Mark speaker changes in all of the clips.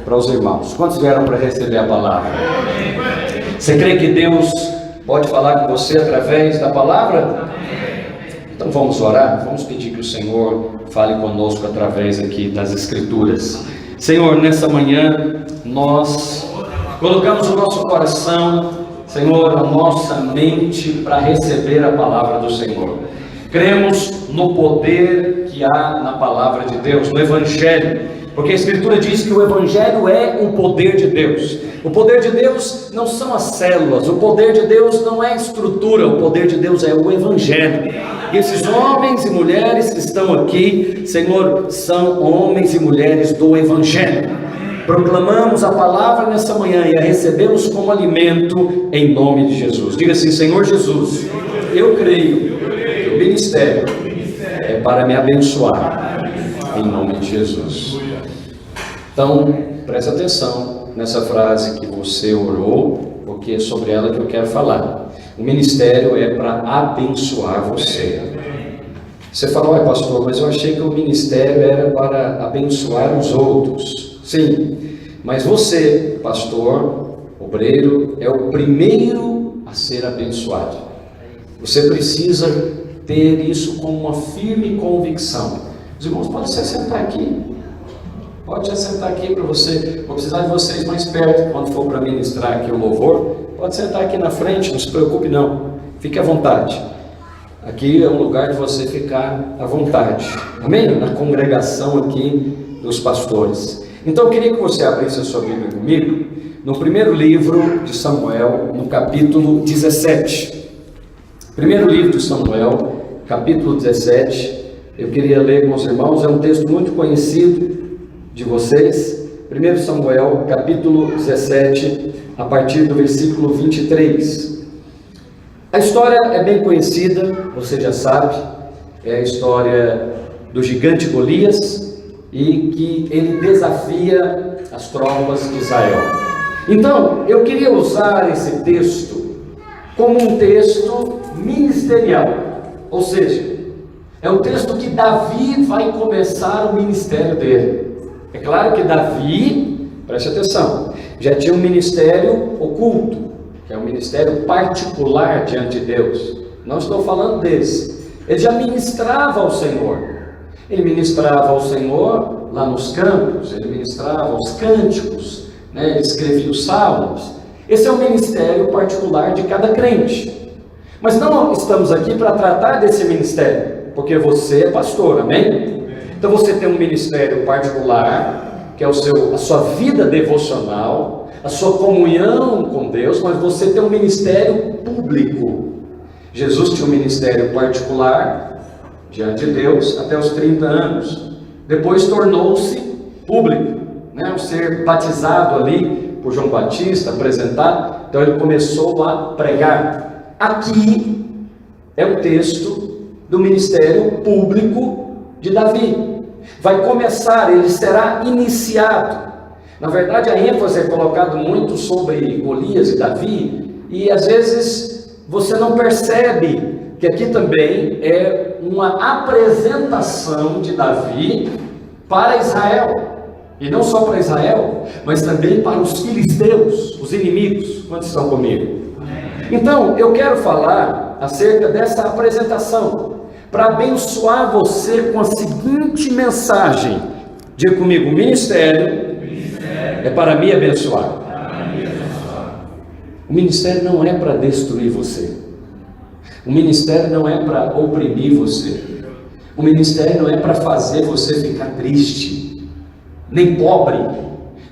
Speaker 1: para os irmãos. Quantos vieram para receber a palavra? Você crê que Deus pode falar com você através da palavra? Então vamos orar, vamos pedir que o Senhor fale conosco através aqui das Escrituras. Senhor, nessa manhã nós colocamos o nosso coração, Senhor, a nossa mente para receber a palavra do Senhor. Cremos no poder que há na palavra de Deus, no Evangelho, porque a Escritura diz que o Evangelho é o poder de Deus. O poder de Deus não são as células, o poder de Deus não é a estrutura, o poder de Deus é o Evangelho. E esses homens e mulheres que estão aqui, Senhor, são homens e mulheres do Evangelho. Proclamamos a palavra nessa manhã e a recebemos como alimento em nome de Jesus. Diga assim: Senhor Jesus, eu creio que o ministério é para me abençoar, em nome de Jesus. Então, preste atenção nessa frase que você orou, porque é sobre ela que eu quero falar. O ministério é para abençoar você. Você falou, pastor, mas eu achei que o ministério era para abençoar os outros. Sim, mas você, pastor, obreiro, é o primeiro a ser abençoado. Você precisa ter isso com uma firme convicção. Os irmãos podem se assentar aqui. Pode se assentar aqui para você. Vou precisar de vocês mais perto quando for para ministrar aqui o louvor. Pode sentar aqui na frente, não se preocupe não. Fique à vontade. Aqui é um lugar de você ficar à vontade. Amém? Na congregação aqui dos pastores. Então eu queria que você abrisse a sua Bíblia comigo no primeiro livro de Samuel, no capítulo 17. Primeiro livro de Samuel, capítulo 17. Eu queria ler com os irmãos, é um texto muito conhecido de vocês. 1 Samuel, capítulo 17, a partir do versículo 23. A história é bem conhecida, você já sabe, é a história do gigante Golias, e que ele desafia as tropas de Israel. Então, eu queria usar esse texto como um texto ministerial, ou seja, é o texto que Davi vai começar o ministério dele. É claro que Davi, preste atenção, já tinha um ministério oculto, que é um ministério particular diante de Deus. Não estou falando desse. Ele já ministrava ao Senhor. Ele ministrava ao Senhor lá nos campos, ele ministrava os cânticos, ele escrevia os salmos. Esse é um ministério particular de cada crente. Mas não estamos aqui para tratar desse ministério, porque você é pastor, amém? Então você tem um ministério particular, que é a sua vida devocional, a sua comunhão com Deus, mas você tem um ministério público. Jesus tinha um ministério particular diante de Deus até os 30 anos. Depois tornou-se público, ao ser batizado ali por João Batista, apresentado. Então ele começou a pregar. Aqui é o texto do ministério público de Davi. Vai começar, ele será iniciado. Na verdade, a ênfase é colocada muito sobre Golias e Davi, e às vezes você não percebe que aqui também é uma apresentação de Davi para Israel, e não só para Israel, mas também para os filisteus, os inimigos. Quantos estão comigo? Então, eu quero falar acerca dessa apresentação, para abençoar você com a seguinte mensagem. Diga comigo: o ministério é para me abençoar. O ministério não é para destruir você. O ministério não é para oprimir você. O ministério não é para fazer você ficar triste, nem pobre,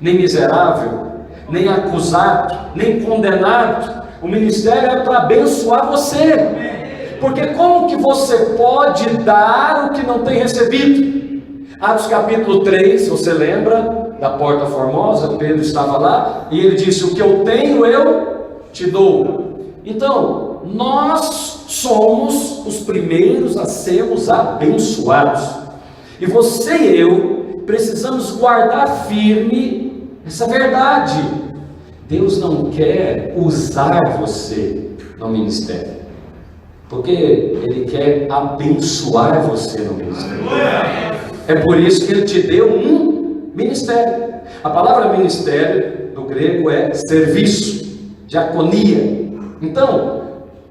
Speaker 1: nem miserável, nem acusado, nem condenado. O ministério é para abençoar você. Porque como que você pode dar o que não tem recebido? Atos capítulo 3, você lembra da porta formosa? Pedro estava lá e ele disse: o que eu tenho eu te dou. Então, nós somos os primeiros a sermos abençoados. E você e eu precisamos guardar firme essa verdade. Deus não quer usar você no ministério, porque Ele quer abençoar você no ministério. É por isso que Ele te deu um ministério. A palavra ministério do grego é serviço, diaconia. Então,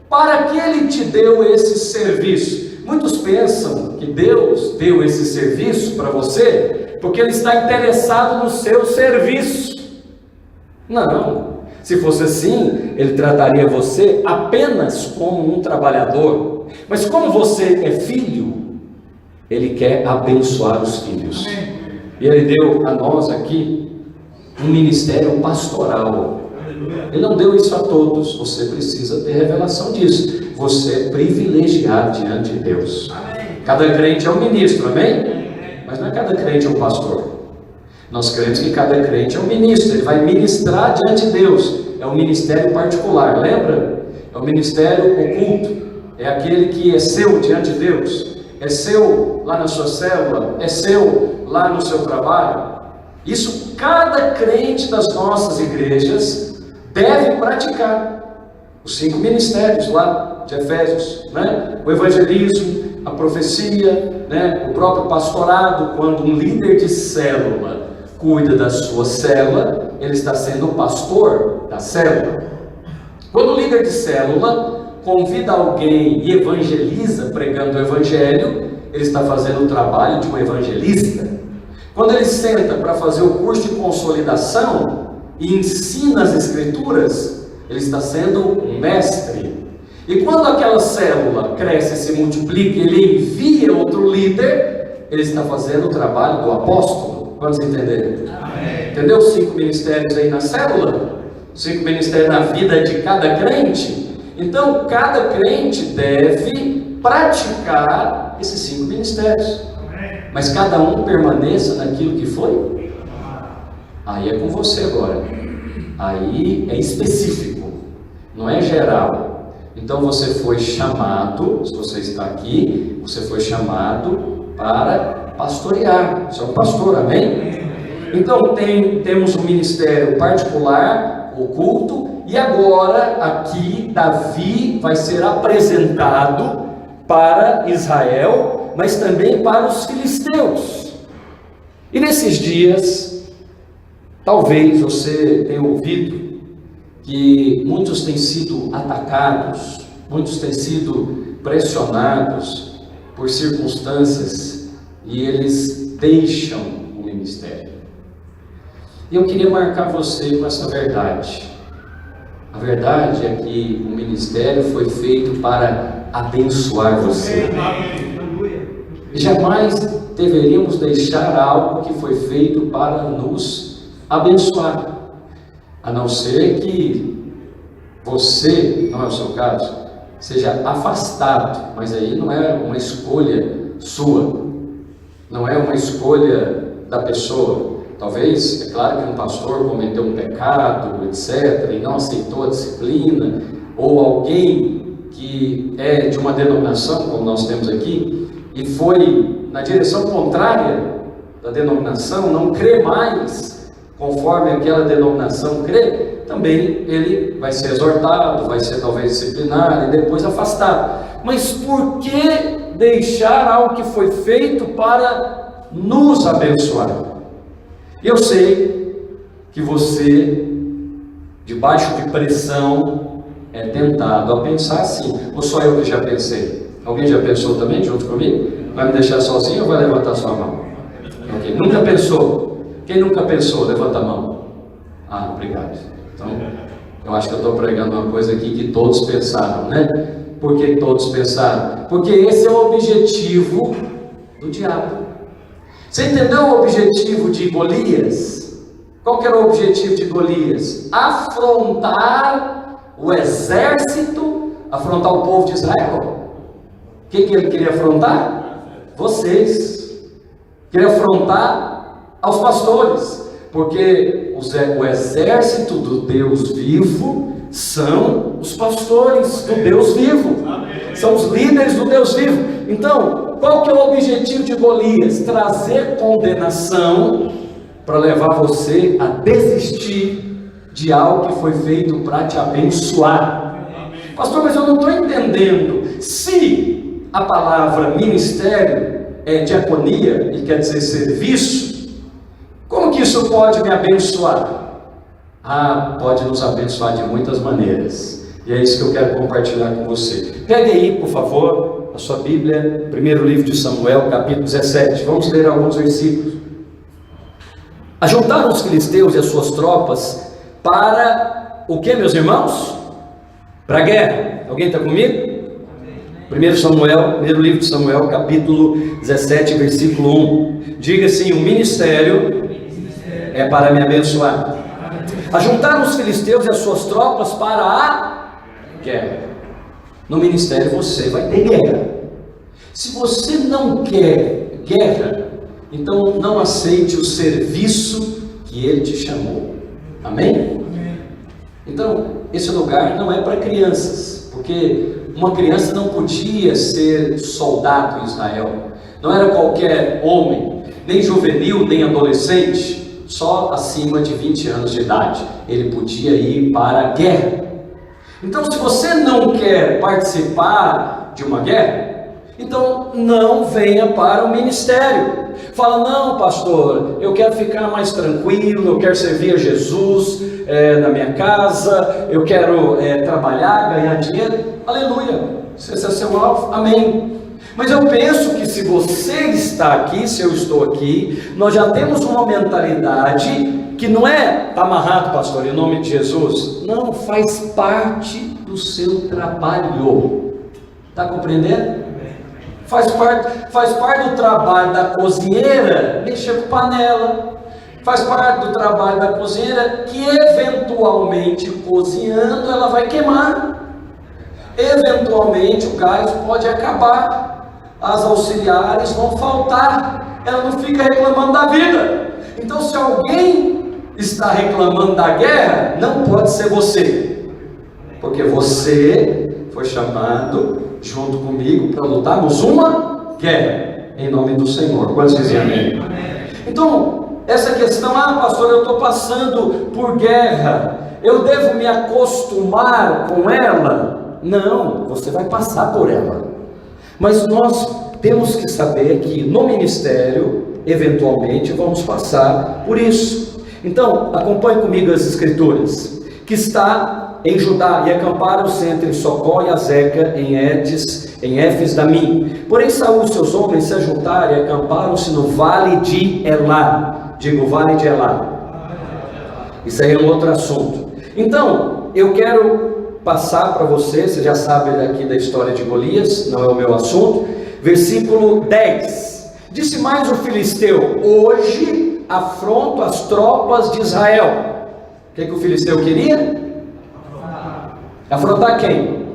Speaker 1: para que Ele te deu esse serviço? Muitos pensam que Deus deu esse serviço para você porque Ele está interessado no seu serviço. Não, se fosse assim, Ele trataria você apenas como um trabalhador. Mas como você é filho, Ele quer abençoar os filhos. E Ele deu a nós aqui um ministério pastoral. Ele não deu isso a todos. Você precisa ter revelação disso. Você é privilegiado diante de Deus. Cada crente é um ministro, amém? Mas não é cada crente é um pastor. Nós cremos que cada crente é um ministro. Ele vai ministrar diante de Deus. É um ministério particular, lembra? É um ministério oculto. É aquele que é seu diante de Deus. É seu lá na sua célula. É seu lá no seu trabalho. Isso cada crente das nossas igrejas deve praticar. Os 5 ministérios lá de Efésios, né? O evangelismo, a profecia, né? O próprio pastorado. Quando um líder de célula cuida da sua célula, ele está sendo o pastor da célula. Quando o líder de célula convida alguém e evangeliza pregando o evangelho, ele está fazendo o trabalho de um evangelista. Quando ele senta para fazer o curso de consolidação e ensina as escrituras, ele está sendo um mestre. E quando aquela célula cresce e se multiplica, ele envia outro líder, ele está fazendo o trabalho do apóstolo. Quantos entenderam? Amém. Entendeu os 5 ministérios aí na célula? Os 5 ministérios na vida de cada crente? Então, cada crente deve praticar esses 5 ministérios. Mas cada um permaneça naquilo que foi. Aí é com você agora. Aí é específico, não é geral. Então você foi chamado, se você está aqui, você foi chamado para pastorear. Você é um pastor, amém? Então temos um ministério particular, oculto, e agora aqui Davi vai ser apresentado para Israel, mas também para os filisteus. E nesses dias, talvez você tenha ouvido que muitos têm sido atacados, muitos têm sido pressionados por circunstâncias e eles deixam o ministério. E eu queria marcar você com essa verdade. A verdade é que o ministério foi feito para abençoar você. E jamais deveríamos deixar algo que foi feito para nos abençoar, a não ser que você, não é o seu caso, seja afastado, mas aí não é uma escolha sua, não é uma escolha da pessoa. Talvez, é claro que um pastor cometeu um pecado, etc., e não aceitou a disciplina, ou alguém que é de uma denominação, como nós temos aqui, e foi na direção contrária da denominação, não crê mais conforme aquela denominação crê, também ele vai ser exortado, vai ser talvez disciplinado e depois afastado. Mas por que deixar algo que foi feito para nos abençoar? Eu sei que você, debaixo de pressão, é tentado a pensar assim. Ou só eu que já pensei? Alguém já pensou também junto comigo? Vai me deixar sozinho ou vai levantar sua mão? Okay. Nunca pensou? Quem nunca pensou? Levanta a mão. Ah, obrigado. Então, eu acho que eu estou pregando uma coisa aqui que todos pensaram, né? Por que todos pensaram? Porque esse é o objetivo do diabo. Você entendeu o objetivo de Golias? Qual que era o objetivo de Golias? Afrontar o exército, afrontar o povo de Israel. O que ele queria afrontar? Vocês. Queria afrontar aos pastores, porque o exército do Deus vivo são os pastores do Deus vivo, são os líderes do Deus vivo. Então, qual que é o objetivo de Golias? Trazer condenação para levar você a desistir de algo que foi feito para te abençoar. Pastor, mas eu não estou entendendo. Se a palavra ministério é diaconia e quer dizer serviço, Como que isso pode me abençoar? Pode nos abençoar de muitas maneiras. E é isso que eu quero compartilhar com você. Pegue aí, por favor, a sua Bíblia, primeiro livro de Samuel, capítulo 17. Vamos ler alguns versículos. Ajuntaram os filisteus e as suas tropas para o que, meus irmãos? Para a guerra. Alguém está comigo? Primeiro livro de Samuel, capítulo 17, versículo 1. Diga assim: o ministério é para me abençoar. Ajuntaram os filisteus e as suas tropas para a guerra. No ministério você vai ter guerra. Se você não quer guerra, então não aceite o serviço que ele te chamou. Amém? Então, esse lugar não é para crianças, porque uma criança não podia ser soldado em Israel. Não era qualquer homem, nem juvenil, nem adolescente, só acima de 20 anos de idade. Ele podia ir para a guerra. Então, se você não quer participar de uma guerra, então não venha para o ministério. Fala: não, pastor, eu quero ficar mais tranquilo, eu quero servir a Jesus na minha casa, eu quero trabalhar, ganhar dinheiro. Aleluia, se esse é seu alvo, amém. Mas eu penso que se você está aqui, se eu estou aqui, nós já temos uma mentalidade que não é: está amarrado, pastor, em nome de Jesus. Não, faz parte do seu trabalho. Está compreendendo? Faz parte do trabalho da cozinheira mexer com panela. Faz parte do trabalho da cozinheira que eventualmente cozinhando ela vai queimar. Eventualmente o gás pode acabar, as auxiliares vão faltar, ela não fica reclamando da vida. Então, se alguém está reclamando da guerra, não pode ser você, porque você foi chamado junto comigo para lutarmos uma guerra em nome do Senhor. Quantos dizem amém? Então, essa questão: pastor, eu estou passando por guerra, eu devo me acostumar com ela? Não, você vai passar por ela. Mas nós temos que saber que no ministério, eventualmente, vamos passar por isso. Então, acompanhe comigo as escrituras. Que está em Judá, e acamparam-se entre Socó e Azeca, em Éfes Damim. Porém Saul e seus homens se ajuntaram e acamparam-se no vale de Elá. Digo, vale de Elá. Isso aí é um outro assunto. Então, eu quero passar para você já sabe daqui da história de Golias, não é o meu assunto. Versículo 10. Disse mais o filisteu: hoje afronto as tropas de Israel. O que o filisteu queria? Afrontar quem?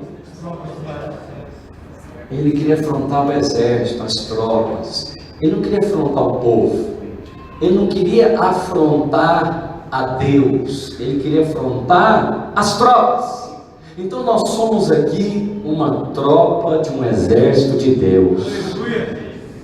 Speaker 1: Ele queria afrontar o exército, as tropas. Ele não queria afrontar o povo. Ele não queria afrontar a Deus. Ele queria afrontar as tropas. Então nós somos aqui uma tropa de um exército de Deus.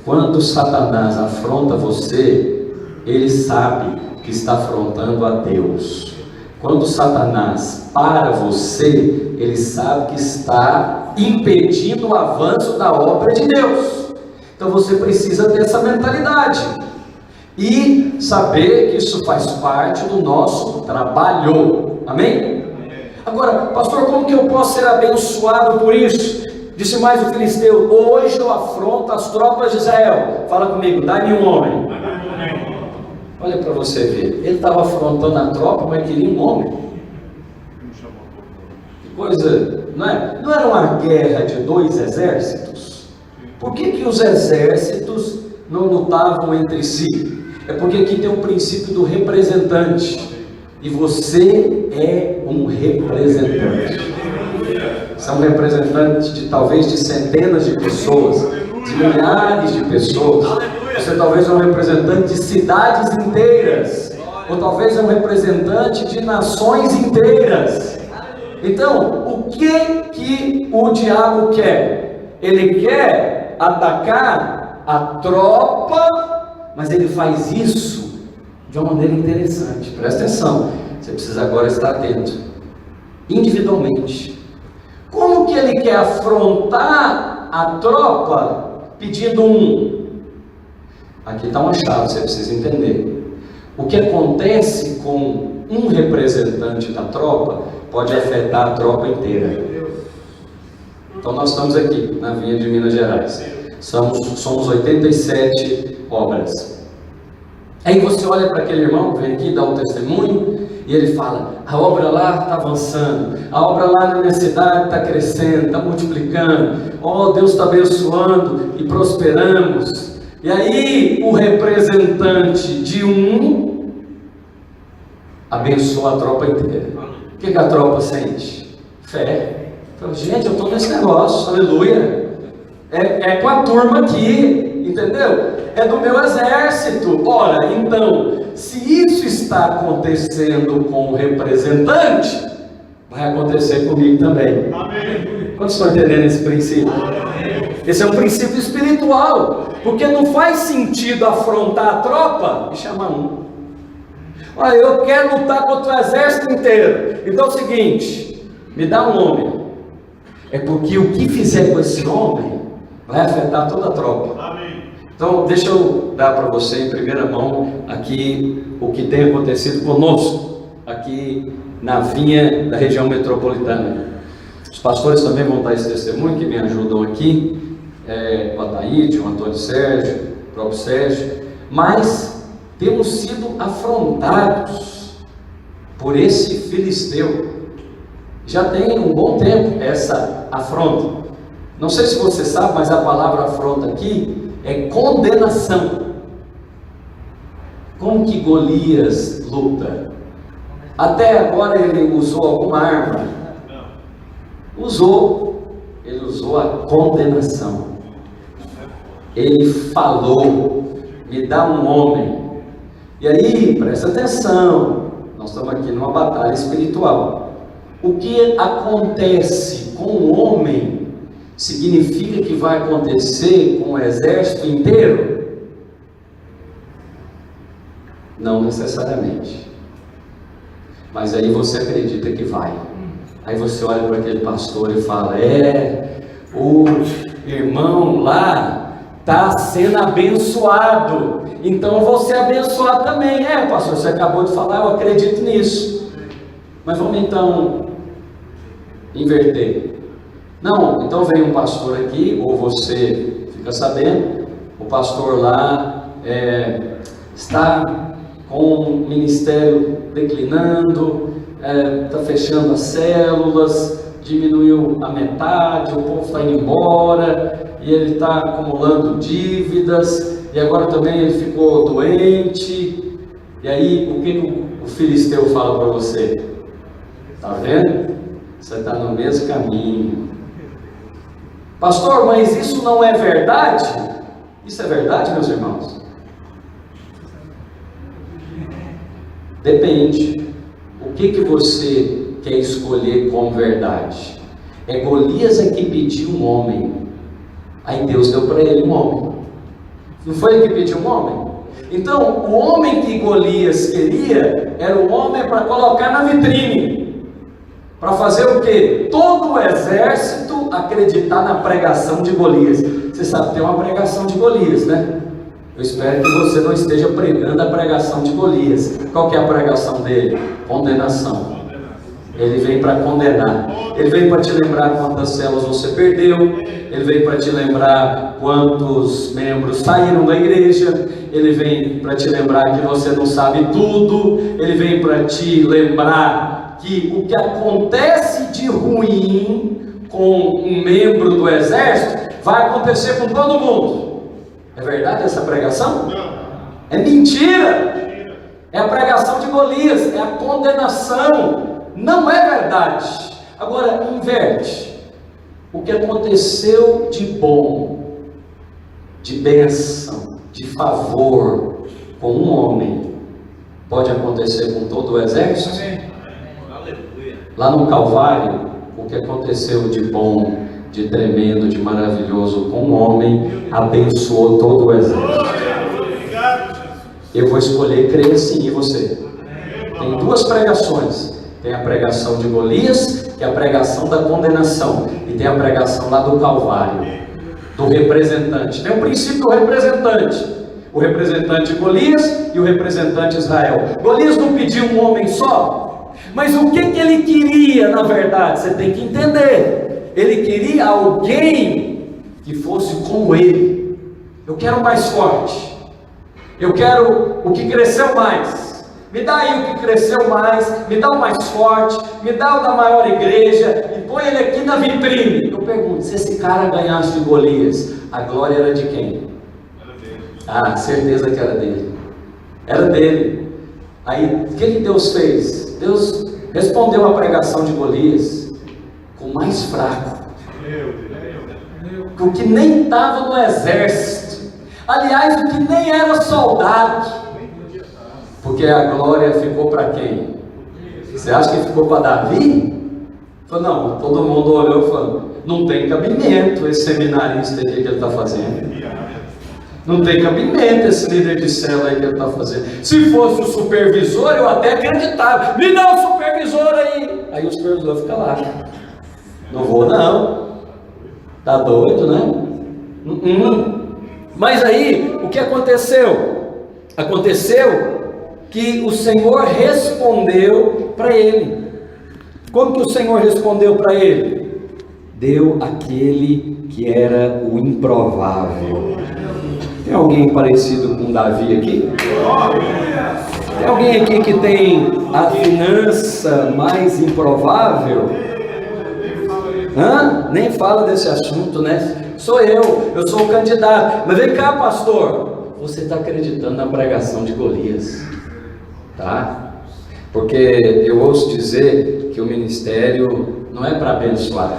Speaker 1: Quando Satanás afronta você, ele sabe que está afrontando a Deus. Quando Satanás para você, ele sabe que está impedindo o avanço da obra de Deus. Então você precisa ter essa mentalidade e saber que isso faz parte do nosso trabalho. Amém? Agora, pastor, como que eu posso ser abençoado por isso? Disse mais o filisteu: hoje eu afronto as tropas de Israel. Fala comigo, dá-me um homem. Olha para você ver, ele estava afrontando a tropa, mas queria um homem. Que coisa, não é? Não era uma guerra de dois exércitos? Por que os exércitos não lutavam entre si? É porque aqui tem o princípio do representante. E você é um representante. Você é um representante de talvez de centenas de pessoas, de milhares de pessoas. Você talvez é um representante de cidades inteiras, ou talvez é um representante de nações inteiras. Então, o que o diabo quer? Ele quer atacar a tropa, mas ele faz isso de uma maneira interessante. Presta atenção, você precisa agora estar atento. Individualmente. Como que ele quer afrontar a tropa pedindo um? Aqui está uma chave, você precisa entender. O que acontece com um representante da tropa pode afetar a tropa inteira. Então nós estamos aqui na Vinha de Minas Gerais, somos 87 obras. Aí você olha para aquele irmão que vem aqui dar o testemunho e ele fala: a obra lá está avançando, a obra lá na minha cidade está crescendo, está multiplicando, Deus está abençoando e prosperamos. E aí o representante de um abençoa a tropa inteira. O que a tropa sente? Fé. Então, gente, eu estou nesse negócio, aleluia. É com a turma aqui, entendeu? É do meu exército. Ora, então, se isso está acontecendo com o representante, vai acontecer comigo também. Amém. Quantos estão entendendo esse princípio? Amém. Esse é um princípio espiritual, porque não faz sentido afrontar a tropa e chamar um. Olha, eu quero lutar contra o exército inteiro. Então é o seguinte, me dá um homem. É porque o que fizer com esse homem vai afetar toda a tropa. Amém. Então deixa eu dar para você em primeira mão aqui o que tem acontecido conosco aqui na Vinha da região metropolitana. Os pastores também vão dar esse testemunho, que me ajudam aqui, o Ataíde, o Antônio Sérgio, o próprio Sérgio. Mas temos sido afrontados por esse filisteu. Já tem um bom tempo essa afronta. Não sei se você sabe, mas a palavra afronta aqui é condenação. Como que Golias luta? Até agora ele usou alguma arma? Ele usou a condenação. Ele falou: me dá um homem. E aí, presta atenção, nós estamos aqui numa batalha espiritual. O que acontece com o homem significa que vai acontecer com o exército inteiro? Não necessariamente. Mas aí você acredita que vai. Aí você olha para aquele pastor e fala: o irmão lá está sendo abençoado, então eu vou ser abençoado também. Pastor, você acabou de falar, eu acredito nisso. Mas vamos então inverter. Não, então vem um pastor aqui, ou você fica sabendo, o pastor lá está com o ministério declinando, está fechando as células, diminuiu a metade, o povo está indo embora, e ele está acumulando dívidas, e agora também ele ficou doente. E aí, o que o filisteu fala para você? Está vendo? Você está no mesmo caminho. Pastor, mas isso não é verdade? Isso é verdade, meus irmãos? Depende. O que você quer escolher como verdade? Golias que pediu um homem. Aí Deus deu para ele um homem. Não foi ele que pediu um homem? Então, o homem que Golias queria era o homem para colocar na vitrine. Para fazer o quê? Todo o exército acreditar na pregação de Golias. Você sabe que tem uma pregação de Golias, né? Eu espero que você não esteja pregando a pregação de Golias. Qual que é a pregação dele? Condenação. Ele vem para condenar. Ele vem para te lembrar quantas células você perdeu. Ele vem para te lembrar quantos membros saíram da igreja. Ele vem para te lembrar que você não sabe tudo. Ele vem para te lembrar que o que acontece de ruim com um membro do exército vai acontecer com todo mundo. É verdade essa pregação? Não. É mentira. É a pregação de Golias, é a condenação. Não é verdade. Agora inverte. O que aconteceu de bom, de bênção, de favor com um homem, pode acontecer com todo o exército? Amém. Lá no Calvário, o que aconteceu de bom, de tremendo, de maravilhoso com um homem, abençoou todo o exército. Eu vou escolher crer sim em você. Tem duas pregações. Tem a pregação de Golias, que é a pregação da condenação, e tem a pregação lá do Calvário, do representante. Tem o princípio do representante. o representante Golias e o representante Israel. Golias não pediu um homem só, mas o que ele queria na verdade? Você tem que entender. Ele queria alguém que fosse como ele. Eu quero o mais forte, eu quero o que cresceu mais. Me dá aí o que cresceu mais, me dá o mais forte, me dá o da maior igreja e põe ele aqui na vitrine. Eu pergunto, se esse cara ganhasse de Golias, a glória era de quem? Ah, certeza que era dele. Era dele. Aí, o que Deus fez? Deus respondeu a pregação de Golias com o mais fraco, o que nem estava no exército, aliás, o que nem era soldado, porque a glória ficou para quem? Você acha que ficou para Davi? Falou, não, todo mundo olhou e falou, não tem cabimento esse seminarista aí que ele está fazendo. Não tem cabimento esse líder de célula aí que ele está fazendo. Se fosse o supervisor, eu até acreditava. Me dá o supervisor aí. Aí o supervisor fica lá. Não vou não. Tá doido, né? Mas aí, o que aconteceu? Aconteceu que o Senhor respondeu para ele. Como que o Senhor respondeu para ele? Deu aquele que era o improvável. Tem alguém parecido com Davi aqui? Tem alguém aqui que tem a finança mais improvável? Nem fala desse assunto, né? Sou eu sou o candidato. Mas vem cá, pastor, você está acreditando na pregação de Golias, tá? Porque eu ouço dizer que o ministério não é para abençoar.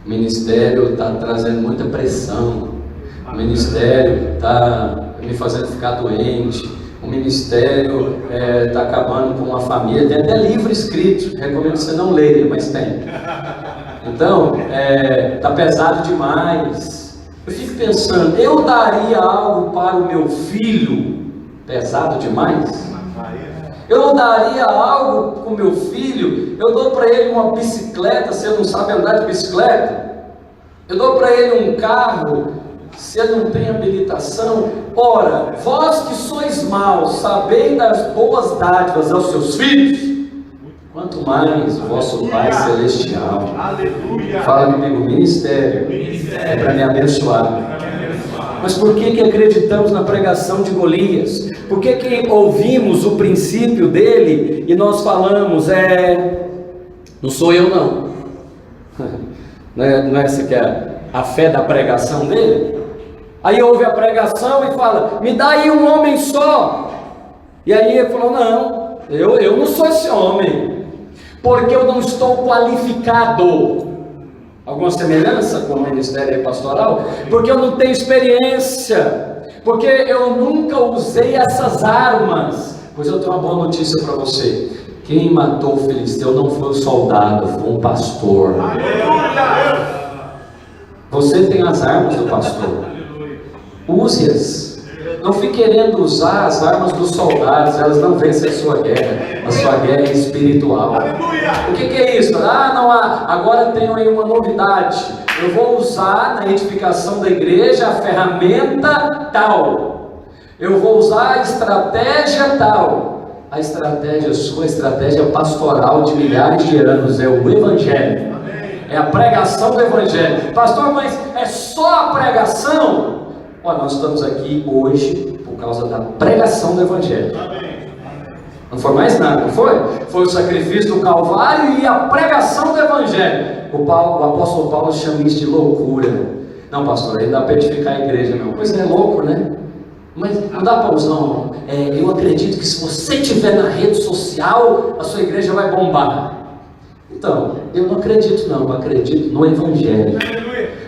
Speaker 1: O ministério está trazendo muita pressão. O ministério está me fazendo ficar doente. O ministério está acabando com uma família. Tem até livro escrito, recomendo que você não leia, mas tem. Então, está pesado demais. Eu fico pensando, eu daria algo para o meu filho pesado demais? Eu não daria algo para o meu filho? Eu dou para ele uma bicicleta, se ele não sabe andar de bicicleta. Eu dou para ele um carro, se ele não tem habilitação. Ora, vós que sois maus, sabei das boas dádivas aos seus filhos, quanto mais o vosso Pai Celestial. Aleluia. Fala comigo, ministério é para me abençoar. Mas por que acreditamos na pregação de Golias? Por que ouvimos o princípio dele e nós falamos, não sou eu não. Não é essa que é a fé da pregação dele? Aí ouve a pregação e fala, me dá aí um homem só. E aí ele falou, não, eu não sou esse homem, porque eu não estou qualificado. Alguma semelhança com o ministério pastoral? Porque eu não tenho experiência, porque eu nunca usei essas armas. Pois eu tenho uma boa notícia para você. Quem matou o filisteu não foi o soldado, foi um pastor. Você tem as armas do pastor, use-as. Não fique querendo usar as armas dos soldados, elas não vencem a sua guerra. A sua guerra é espiritual. O que é isso? Agora tenho aí uma novidade. Eu vou usar na edificação da igreja a ferramenta tal. Eu vou usar a estratégia tal. A estratégia sua, a estratégia pastoral de milhares de anos é o Evangelho. É a pregação do Evangelho. Pastor, mas é só a pregação? Olha, nós estamos aqui hoje por causa da pregação do Evangelho. Não foi mais nada, não foi? Foi o sacrifício do Calvário e a pregação do Evangelho. O apóstolo Paulo chama isso de loucura. Não, pastor, aí dá para edificar a igreja, não. Pois é, louco, né? Mas não dá para usar, não. Eu acredito que se você estiver na rede social, a sua igreja vai bombar. Então, eu não acredito não, eu acredito no Evangelho.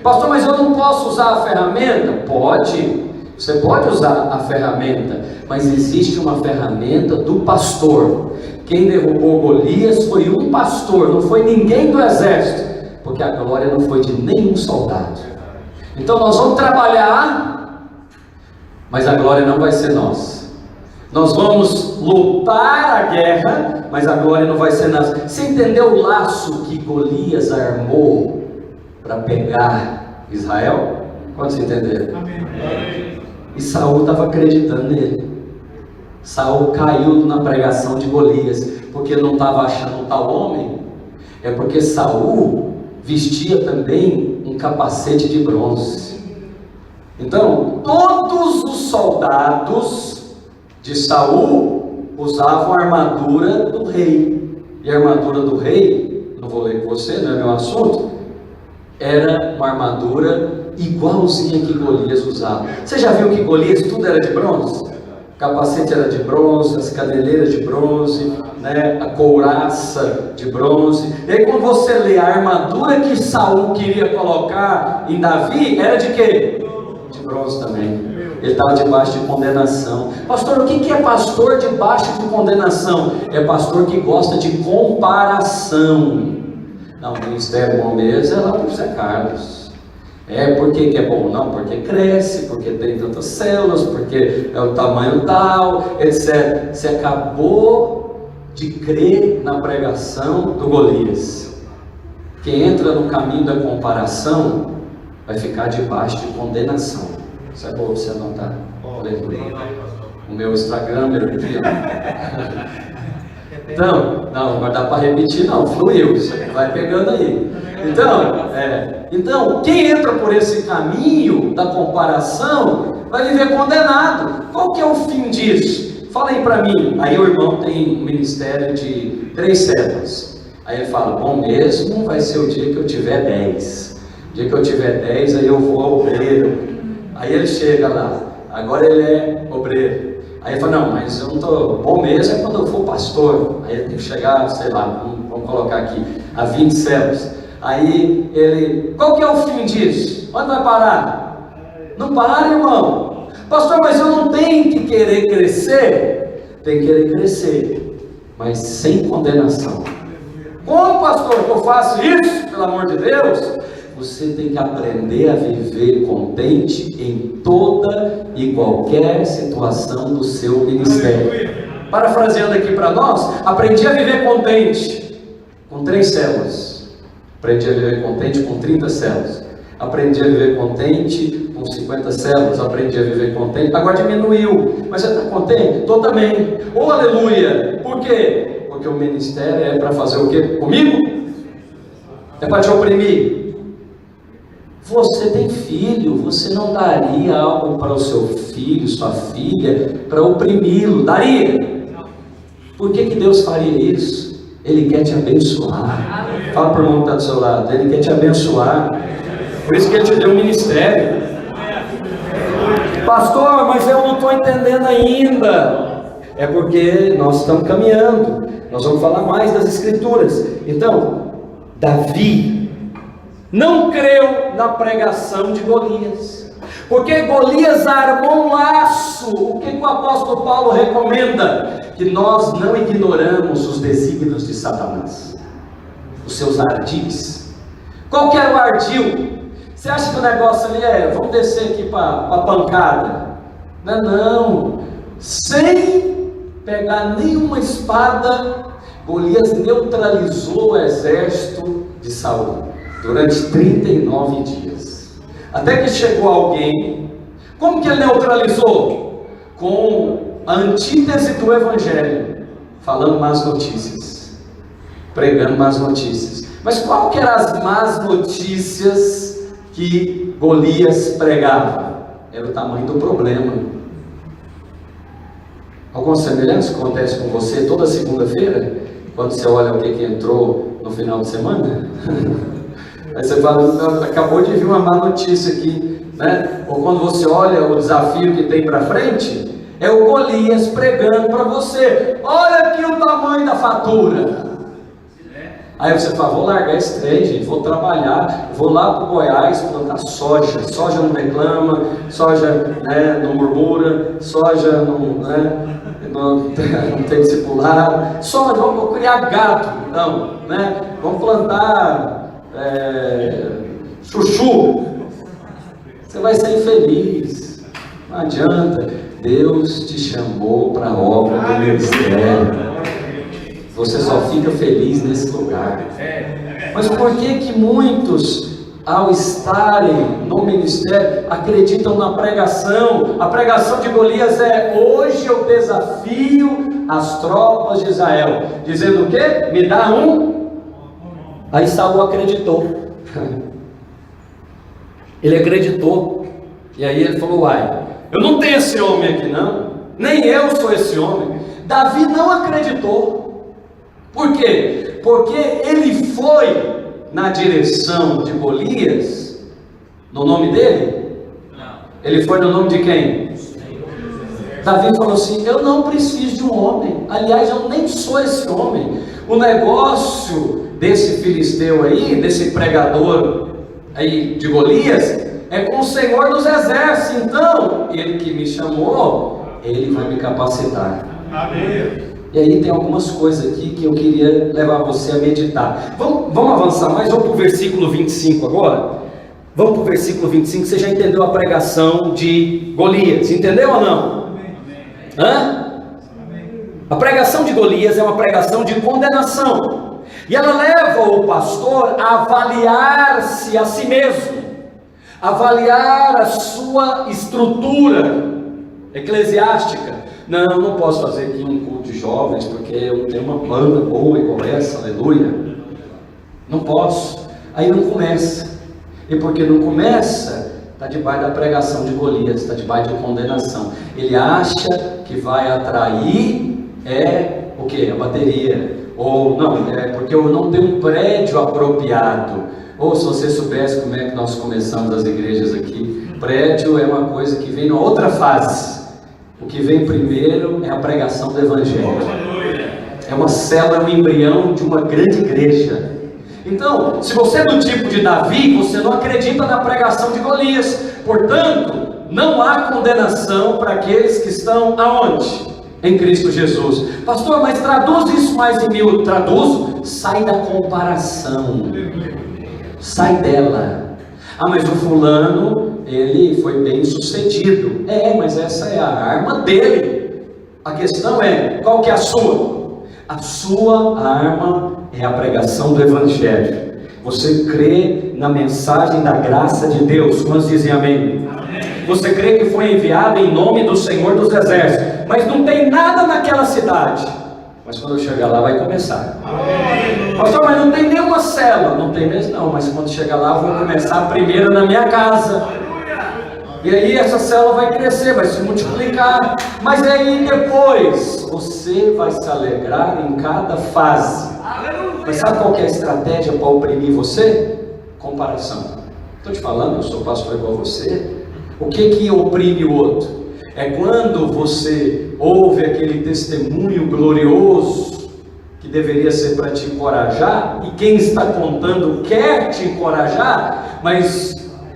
Speaker 1: Pastor, mas eu não posso usar a ferramenta? Pode, você pode usar a ferramenta, mas existe uma ferramenta do pastor. Quem derrubou Golias foi um pastor, não foi ninguém do exército, porque a glória não foi de nenhum soldado. Então nós vamos trabalhar, mas a glória não vai ser nossa. Nós vamos lutar a guerra, mas a glória não vai ser nossa. Você entendeu o laço que Golias armou para pegar Israel? Quantos entenderam? Amém. E Saul estava acreditando nele. Saul caiu na pregação de Golias, porque ele não estava achando um tal homem. É porque Saul vestia também um capacete de bronze. Então, todos os soldados de Saul usavam a armadura do rei. E a armadura do rei, não vou ler com você, não é meu assunto, era uma armadura igualzinha que Golias usava. Você já viu que Golias tudo era de bronze? O capacete era de bronze, as cadeleiras de bronze, né? A couraça de bronze. E aí quando você lê a armadura que Saul queria colocar em Davi, era de quê? De bronze também. Ele estava debaixo de condenação. Pastor, o que é pastor debaixo de condenação? É pastor que gosta de comparação. Não, o ministério bom mesmo é lá para o Zé Carlos. Por que é bom? Não, porque cresce, porque tem tantas células, porque é o tamanho tal, etc. Você acabou de crer na pregação do Golias. Quem entra no caminho da comparação vai ficar debaixo de condenação. Isso é bom você anotar. O meu Instagram aqui, ó. Então, não vai dar para repetir não, fluiu, vai pegando aí. Então, quem entra por esse caminho da comparação vai viver condenado. Qual que é o fim disso? Fala aí para mim. Aí o irmão tem um ministério de 3 células. Aí ele fala, bom mesmo vai ser o dia que eu tiver 10. O dia que eu tiver 10, aí eu vou ao obreiro. Aí ele chega lá, agora ele é obreiro. Aí ele fala, não, mas eu não estou, bom mesmo é quando eu for pastor. Aí ele tem que chegar, sei lá, vamos colocar aqui, a 20 células. Aí ele, qual que é o fim disso? Onde vai parar? Não para, irmão. Pastor, mas eu não tenho que querer crescer? Tem que querer crescer, mas sem condenação. Como, pastor, que eu faço isso? Pelo amor de Deus. Você tem que aprender a viver contente em toda e qualquer situação do seu ministério. Parafraseando aqui para nós, aprendi a viver contente com 3 células. Aprendi a viver contente com 30 células. Aprendi a viver contente com 50 células. Aprendi a viver contente. Agora diminuiu. Mas você está contente? Estou também. Oh, aleluia! Por quê? Porque o ministério é para fazer o quê? Comigo? É para te oprimir. Você tem filho, você não daria algo para o seu filho, sua filha, para oprimi-lo? Daria? Por que Deus faria isso? Ele quer te abençoar. Fala para o irmão que está do seu lado, Ele quer te abençoar. Por isso que Ele te deu um ministério. Pastor, mas eu não estou entendendo ainda. É porque nós estamos caminhando. Nós vamos falar mais das Escrituras. Então, Davi não creu na pregação de Golias, porque Golias armou um laço. O que o apóstolo Paulo recomenda? Que nós não ignoramos os desígnios de Satanás, os seus ardis. Qual que era o ardil? Você acha que o negócio ali vamos descer aqui para pancada? Não, sem pegar nenhuma espada, Golias neutralizou o exército de Saul durante 39 dias, até que chegou alguém. Como que ele neutralizou? Com a antítese do evangelho, falando más notícias, pregando más notícias. Mas qual que eram as más notícias que Golias pregava? Era o tamanho do problema. Alguma semelhança acontece com você toda segunda-feira, quando você olha o que entrou no final de semana? Aí você fala, acabou de vir uma má notícia aqui, né? Ou quando você olha o desafio que tem para frente, é o Golias pregando para você, olha aqui o tamanho da fatura. Aí você fala, vou largar esse trem, gente, vou trabalhar, vou lá para o Goiás plantar soja. Soja não reclama, soja, né, não murmura, soja não tem discipulado, soja, vamos criar gado, não, né? Vamos plantar chuchu. Você vai ser infeliz, não adianta. Deus te chamou para a obra do ministério. Você só fica feliz nesse lugar. Mas por que muitos ao estarem no ministério, acreditam na pregação. A pregação de Golias é: hoje eu desafio as tropas de Israel, dizendo o quê? Me dá um. Aí Saul acreditou. Ele acreditou. E aí ele falou: uai, eu não tenho esse homem aqui não, nem eu sou esse homem. Davi não acreditou. Por quê? Porque ele foi na direção de Golias, no nome dele? Não. Ele foi no nome de quem? Davi falou assim: eu não preciso de um homem, aliás, eu nem sou esse homem. O negócio desse filisteu aí, desse pregador aí de Golias, é com o Senhor dos Exércitos. Então, ele que me chamou, ele vai me capacitar. Amém. E aí tem algumas coisas aqui que eu queria levar você a meditar. Vamos avançar mais, vamos para o versículo 25 agora? Vamos para o versículo 25, você já entendeu a pregação de Golias, entendeu ou não? Hã? A pregação de Golias é uma pregação de condenação, e ela leva o pastor a avaliar-se a si mesmo, avaliar a sua estrutura eclesiástica. Não posso fazer aqui um culto de jovens, porque eu não tenho uma banda boa igual essa, aleluia. Não posso. Aí não começa. E porque não começa, está debaixo da pregação de Golias, está debaixo de condenação. Ele acha que vai atrair o que? A bateria. Ou não, porque eu não tenho um prédio apropriado. Ou se você soubesse como é que nós começamos as igrejas aqui, prédio é uma coisa que vem na outra fase. O que vem primeiro é a pregação do Evangelho. É uma célula, um embrião de uma grande igreja. Então, se você é do tipo de Davi, você não acredita na pregação de Golias. Portanto, não há condenação para aqueles que estão aonde? Em Cristo Jesus. Pastor, mas traduz isso mais em mim. Traduzo, sai da comparação. Sai dela. Ah, mas o fulano, ele foi bem sucedido. Mas essa é a arma dele. A questão é, qual que é a sua? A sua arma é a pregação do Evangelho. Você crê na mensagem da graça de Deus. Quantos dizem amém? Amém. Você crê que foi enviado em nome do Senhor dos Exércitos, mas não tem nada naquela cidade. Mas quando eu chegar lá vai começar. Amém. Pastor, mas não tem nenhuma célula. Não tem mesmo não, mas quando chegar lá vou começar primeiro na minha casa. E aí essa célula vai crescer, vai se multiplicar. Mas aí depois você vai se alegrar em cada fase. Mas sabe qual que é a estratégia para oprimir você? Comparação. Estou te falando, eu sou pastor igual você. O que oprime o outro? É quando você ouve aquele testemunho glorioso que deveria ser para te encorajar, e quem está contando quer te encorajar, mas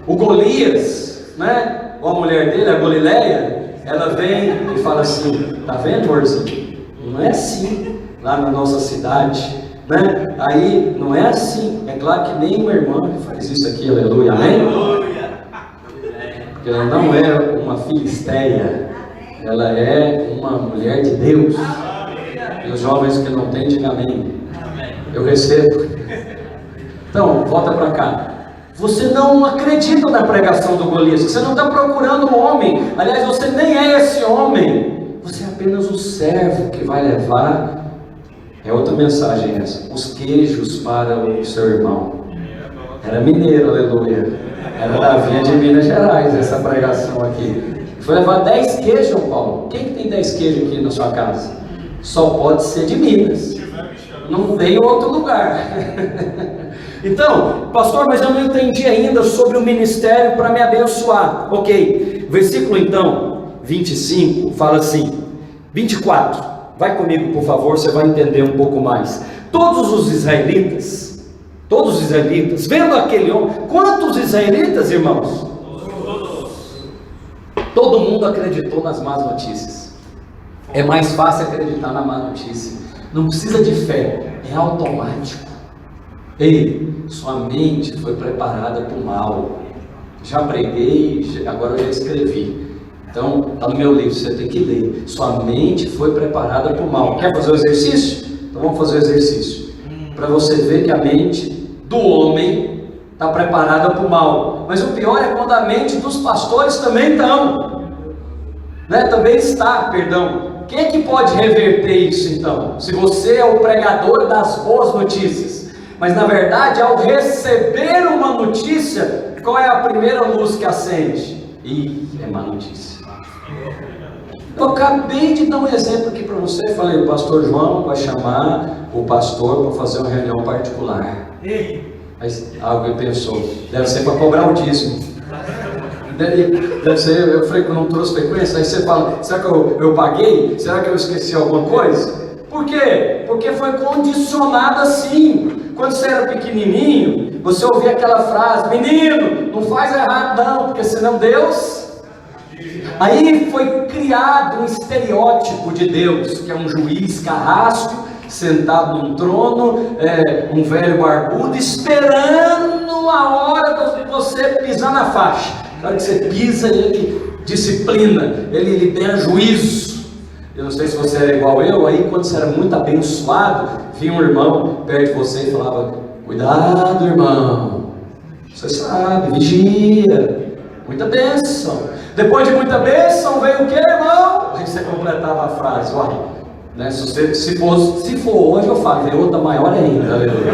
Speaker 1: o Golias, né? Ou a mulher dele, a Galileia, ela vem e fala assim: tá vendo, Orzinho? Não é assim lá na nossa cidade, né? Aí não é assim. É claro que nem uma irmã faz isso aqui, aleluia, amém? Porque ela não é uma filisteia, ela é uma mulher de Deus. E os jovens que não têm, digam amém. Eu recebo. Então, volta para cá. Você não acredita na pregação do Golias. Você não está procurando um homem. Aliás, você nem é esse homem. Você é apenas o servo que vai levar. É outra mensagem essa. Os queijos para o seu irmão. Era mineiro, aleluia. Era Davi de Minas Gerais, essa pregação aqui. Foi levar 10 queijos, Paulo. Quem que tem 10 queijos aqui na sua casa? Só pode ser de Minas. Não tem outro lugar. Então, pastor, mas eu não entendi ainda sobre o ministério para me abençoar. Ok, versículo então 25 fala assim, 24, vai comigo por favor, você vai entender um pouco mais. Todos os israelitas, vendo aquele homem, quantos israelitas, irmãos? Todo mundo acreditou nas más notícias. É mais fácil acreditar na má notícia. Não precisa de fé, é automático. Ei, sua mente foi preparada para o mal. Já preguei, agora eu já escrevi. Então, está no meu livro, você tem que ler. Sua mente foi preparada para o mal. Quer fazer o exercício? Então vamos fazer o exercício. Para você ver que a mente do homem está preparada para o mal. Mas o pior é quando a mente dos pastores também estão, né? Também está, perdão. Quem é que pode reverter isso então? Se você é o pregador das boas notícias, mas na verdade ao receber uma notícia, qual é a primeira luz que acende? Ih, é má notícia. Eu acabei de dar um exemplo aqui para você. Falei, o pastor João vai chamar o pastor para fazer uma reunião particular. Mas alguém pensou, deve ser para cobrar o dízimo. Deve ser, eu falei que eu não trouxe frequência. Aí você fala, será que eu paguei? Será que eu esqueci alguma coisa? Por quê? Porque foi condicionado assim. Quando você era pequenininho, você ouvia aquela frase, menino, não faz errado não, porque senão Deus... Aí foi criado um estereótipo de Deus, que é um juiz carrasco, sentado num trono, um velho barbudo, esperando a hora de você pisar na faixa. Na hora que você pisa, ele disciplina, ele libera juízo. Eu não sei se você era igual eu, aí quando você era muito abençoado, vinha um irmão perto de você e falava, cuidado irmão, você sabe, vigia, muita bênção. Depois de muita bênção, veio o que, irmão? Aí você completava a frase, olha, né? Se for hoje, eu falo, veio outra maior ainda, aleluia.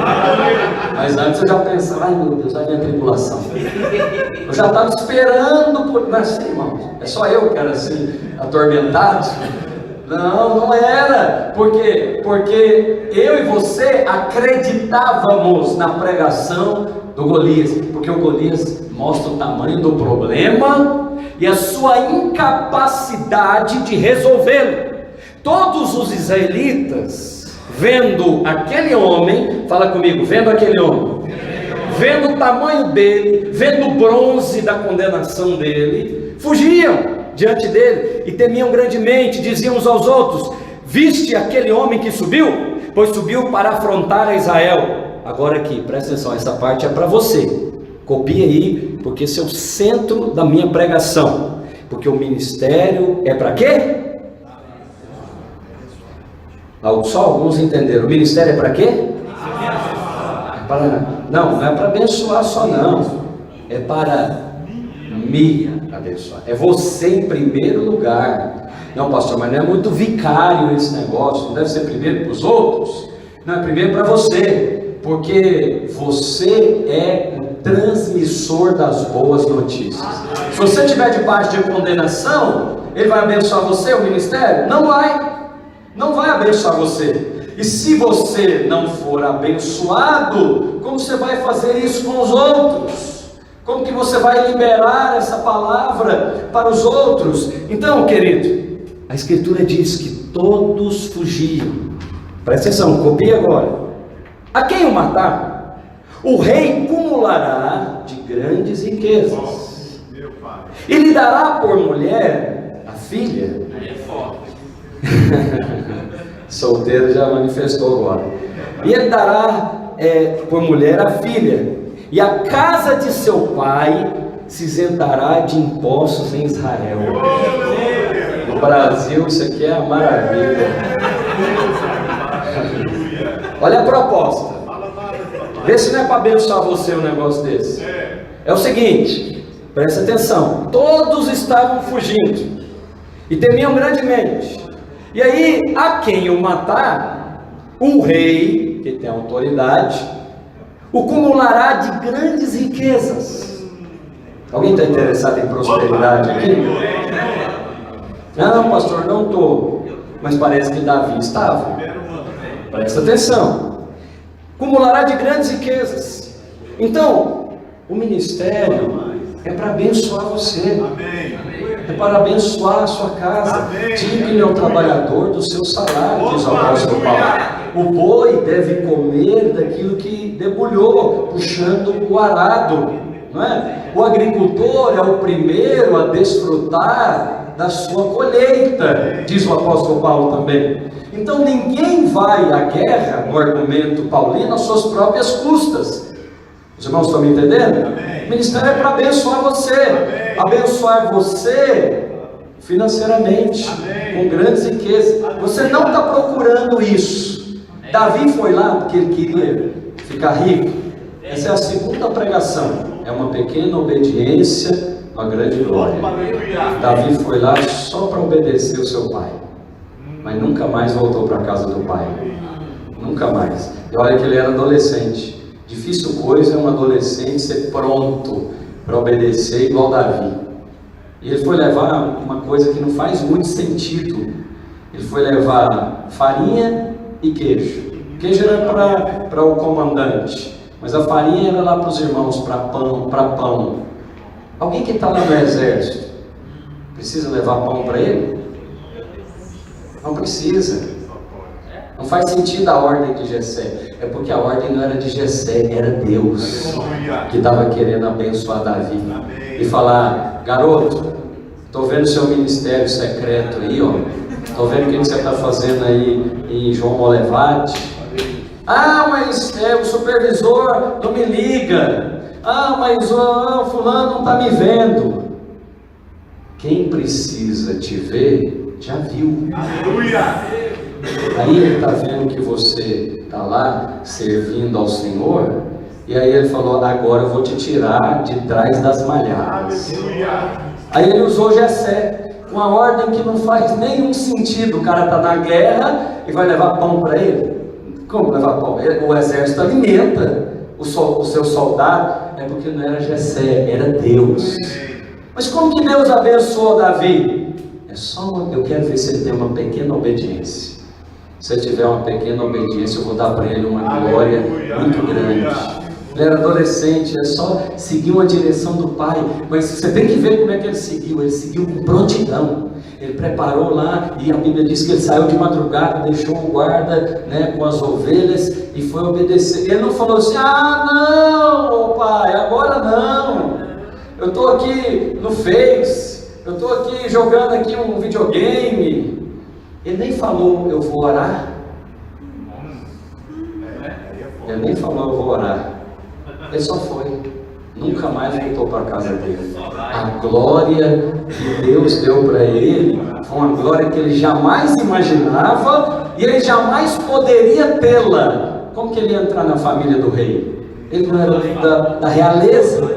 Speaker 1: Mas antes eu já pensava, ai meu Deus, ai minha tribulação. Eu já estava esperando por. Não é assim, irmão? É só eu que era assim, atormentado? Não era. Por quê? Porque eu e você acreditávamos na pregação do Golias. Porque o Golias mostra o tamanho do problema e a sua incapacidade de resolvê-lo. Todos os israelitas, vendo aquele homem, fala comigo, vendo aquele homem, vendo o tamanho dele, vendo o bronze da condenação dele, fugiam diante dele e temiam grandemente, diziam uns aos outros, viste aquele homem que subiu? Pois subiu para afrontar a Israel. Agora aqui, presta atenção, essa parte é para você, copia aí, porque esse é o centro da minha pregação, porque o ministério é para quê? Só alguns entenderam, o ministério é para quê? Não é para abençoar só não, é para me abençoar, é você em primeiro lugar. Não pastor, mas não é muito vicário esse negócio, não deve ser primeiro para os outros, não, é primeiro para você, porque você é o transmissor das boas notícias. Se você estiver debaixo de condenação, ele vai abençoar você, o ministério? Não vai abençoar você. E se você não for abençoado, como você vai fazer isso com os outros? Como que você vai liberar essa palavra para os outros? Então, querido, a Escritura diz que todos fugiam. Presta atenção, copia agora. A quem o matar, o rei cumulará de grandes riquezas, e lhe dará por mulher a filha. Solteiro já manifestou agora. E ele dará por mulher a filha, e a casa de seu pai se isentará de impostos em Israel. No Brasil isso aqui é a maravilha. Olha a proposta. Vê se não é para abençoar você um negócio desse. É o seguinte, presta atenção. Todos estavam fugindo e temiam grandemente. E aí, a quem o matar, o rei, que tem autoridade, o cumulará de grandes riquezas. Alguém está interessado em prosperidade aqui? Não, pastor, não estou. Mas parece que Davi estava. Presta atenção. Cumulará de grandes riquezas. Então, o ministério é para abençoar você. É para abençoar a sua casa. Diga-lhe ao trabalhador do seu salário, diz o apóstolo Paulo. O boi deve comer daquilo que debulhou, puxando o arado, não é? O agricultor é o primeiro a desfrutar da sua colheita, diz o apóstolo Paulo também. Então ninguém vai à guerra, no argumento paulino, às suas próprias custas. Os irmãos estão me entendendo? O ministério é para abençoar você, abençoar você financeiramente, com grandes riquezas. Você não está procurando isso. Davi foi lá porque ele queria ficar rico. Essa é a segunda pregação. É uma pequena obediência, uma grande glória. Davi foi lá só para obedecer o seu pai, mas nunca mais voltou para a casa do pai. Nunca mais. E olha que ele era adolescente. Difícil coisa é um adolescente ser pronto para obedecer igual Davi. E ele foi levar uma coisa que não faz muito sentido. Ele foi levar farinha e queijo. Queijo era para o comandante, mas a farinha era lá para os irmãos, para pão. Alguém que está lá no exército precisa levar pão para ele? Não precisa. Não faz sentido a ordem de Jessé. É porque a ordem não era de Jessé, era Deus que estava querendo abençoar Davi e falar: garoto, estou vendo seu ministério secreto aí, ó. Estou vendo o que você está fazendo aí em João Molevade. Ah, mas o supervisor não me liga. Ah, mas o fulano não está me vendo. Quem precisa te ver, já viu. Aleluia! Aí ele está vendo que você está lá servindo ao Senhor. E aí ele falou: agora eu vou te tirar de trás das malhadas. Aí ele usou Jessé, com a ordem que não faz nenhum sentido. O cara está na guerra e vai levar pão para ele. Como levar pão? O exército alimenta o seu soldado. É porque não era Jessé, era Deus. Mas como que Deus abençoou Davi? Eu quero ver se ele tem uma pequena obediência. Se ele tiver uma pequena obediência, eu vou dar para ele uma glória muito grande. Ele era adolescente, é só seguir uma direção do pai. Mas você tem que ver como é que ele seguiu. Ele seguiu com prontidão. Ele preparou lá, e a Bíblia diz que ele saiu de madrugada, deixou o guarda, né, com as ovelhas e foi obedecer. Ele não falou assim: ah, não, pai, agora não. Eu estou aqui no Face, eu estou aqui jogando aqui um videogame. Ele nem falou: eu vou orar. Ele nem falou: eu vou orar. Ele só foi. Nunca mais voltou para a casa dele. A glória que Deus deu para ele foi uma glória que ele jamais imaginava e ele jamais poderia tê-la. Como que ele ia entrar na família do rei? Ele não era da realeza.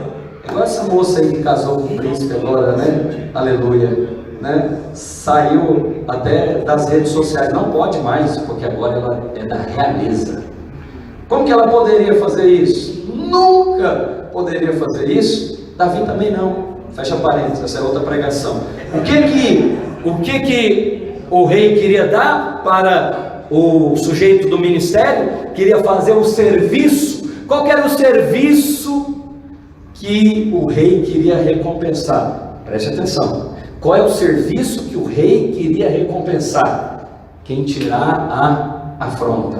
Speaker 1: Igual essa moça aí que casou com o príncipe agora, né? Aleluia. Né? Saiu até das redes sociais. Não pode mais, porque agora ela é da realeza. Como que ela poderia fazer isso? Nunca poderia fazer isso. Davi também não. Fecha parênteses, essa é outra pregação. O que o rei queria dar para o sujeito do ministério? Queria fazer o serviço. Qual que era o serviço que o rei queria recompensar? Preste atenção. Qual é o serviço que o rei queria recompensar? Quem tirar a afronta,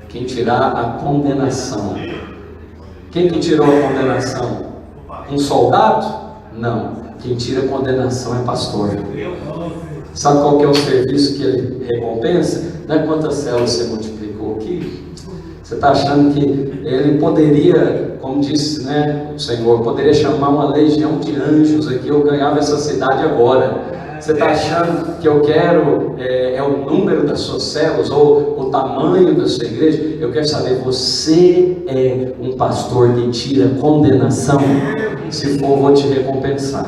Speaker 1: quem tirar a condenação. Quem que tirou a condenação? Um soldado? Não. Quem tira a condenação é pastor. Sabe qual que é o serviço que ele recompensa? Não é quantas células você multiplicou aqui. Você está achando que ele poderia, como disse, né, o Senhor, poderia chamar uma legião de anjos aqui, eu ganhava essa cidade agora. Você está achando que eu quero o número das suas células ou o tamanho da sua igreja? Eu quero saber, você é um pastor que tira condenação? Se for, vou te recompensar.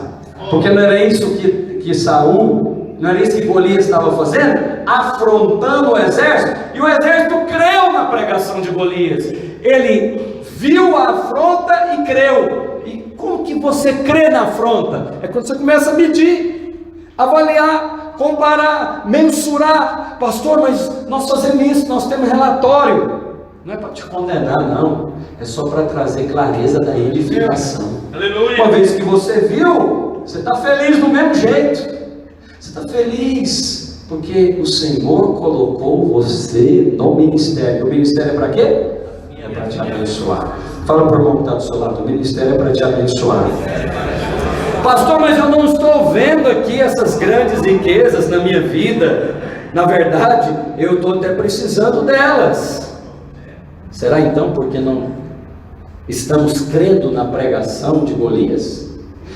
Speaker 1: Porque não era isso que Saul, não era isso que Golias estava fazendo? Afrontando o exército, e o exército creu na pregação de Golias. Ele viu a afronta e creu. E como que você crê na afronta? É quando você começa a medir, avaliar, comparar, mensurar. Pastor, mas nós fazemos isso, nós temos relatório. Não é para te condenar, não. É só para trazer clareza da edificação. Aleluia. Uma vez que você viu, você está feliz do mesmo jeito. Você está feliz porque o Senhor colocou você no ministério. O ministério é para quê? É para te abençoar. Fala para o irmão que está do seu lado: o ministério é para te abençoar. Pastor, mas eu não estou vendo aqui essas grandes riquezas na minha vida. Na verdade, eu estou até precisando delas. Será então porque não estamos crendo na pregação de Golias?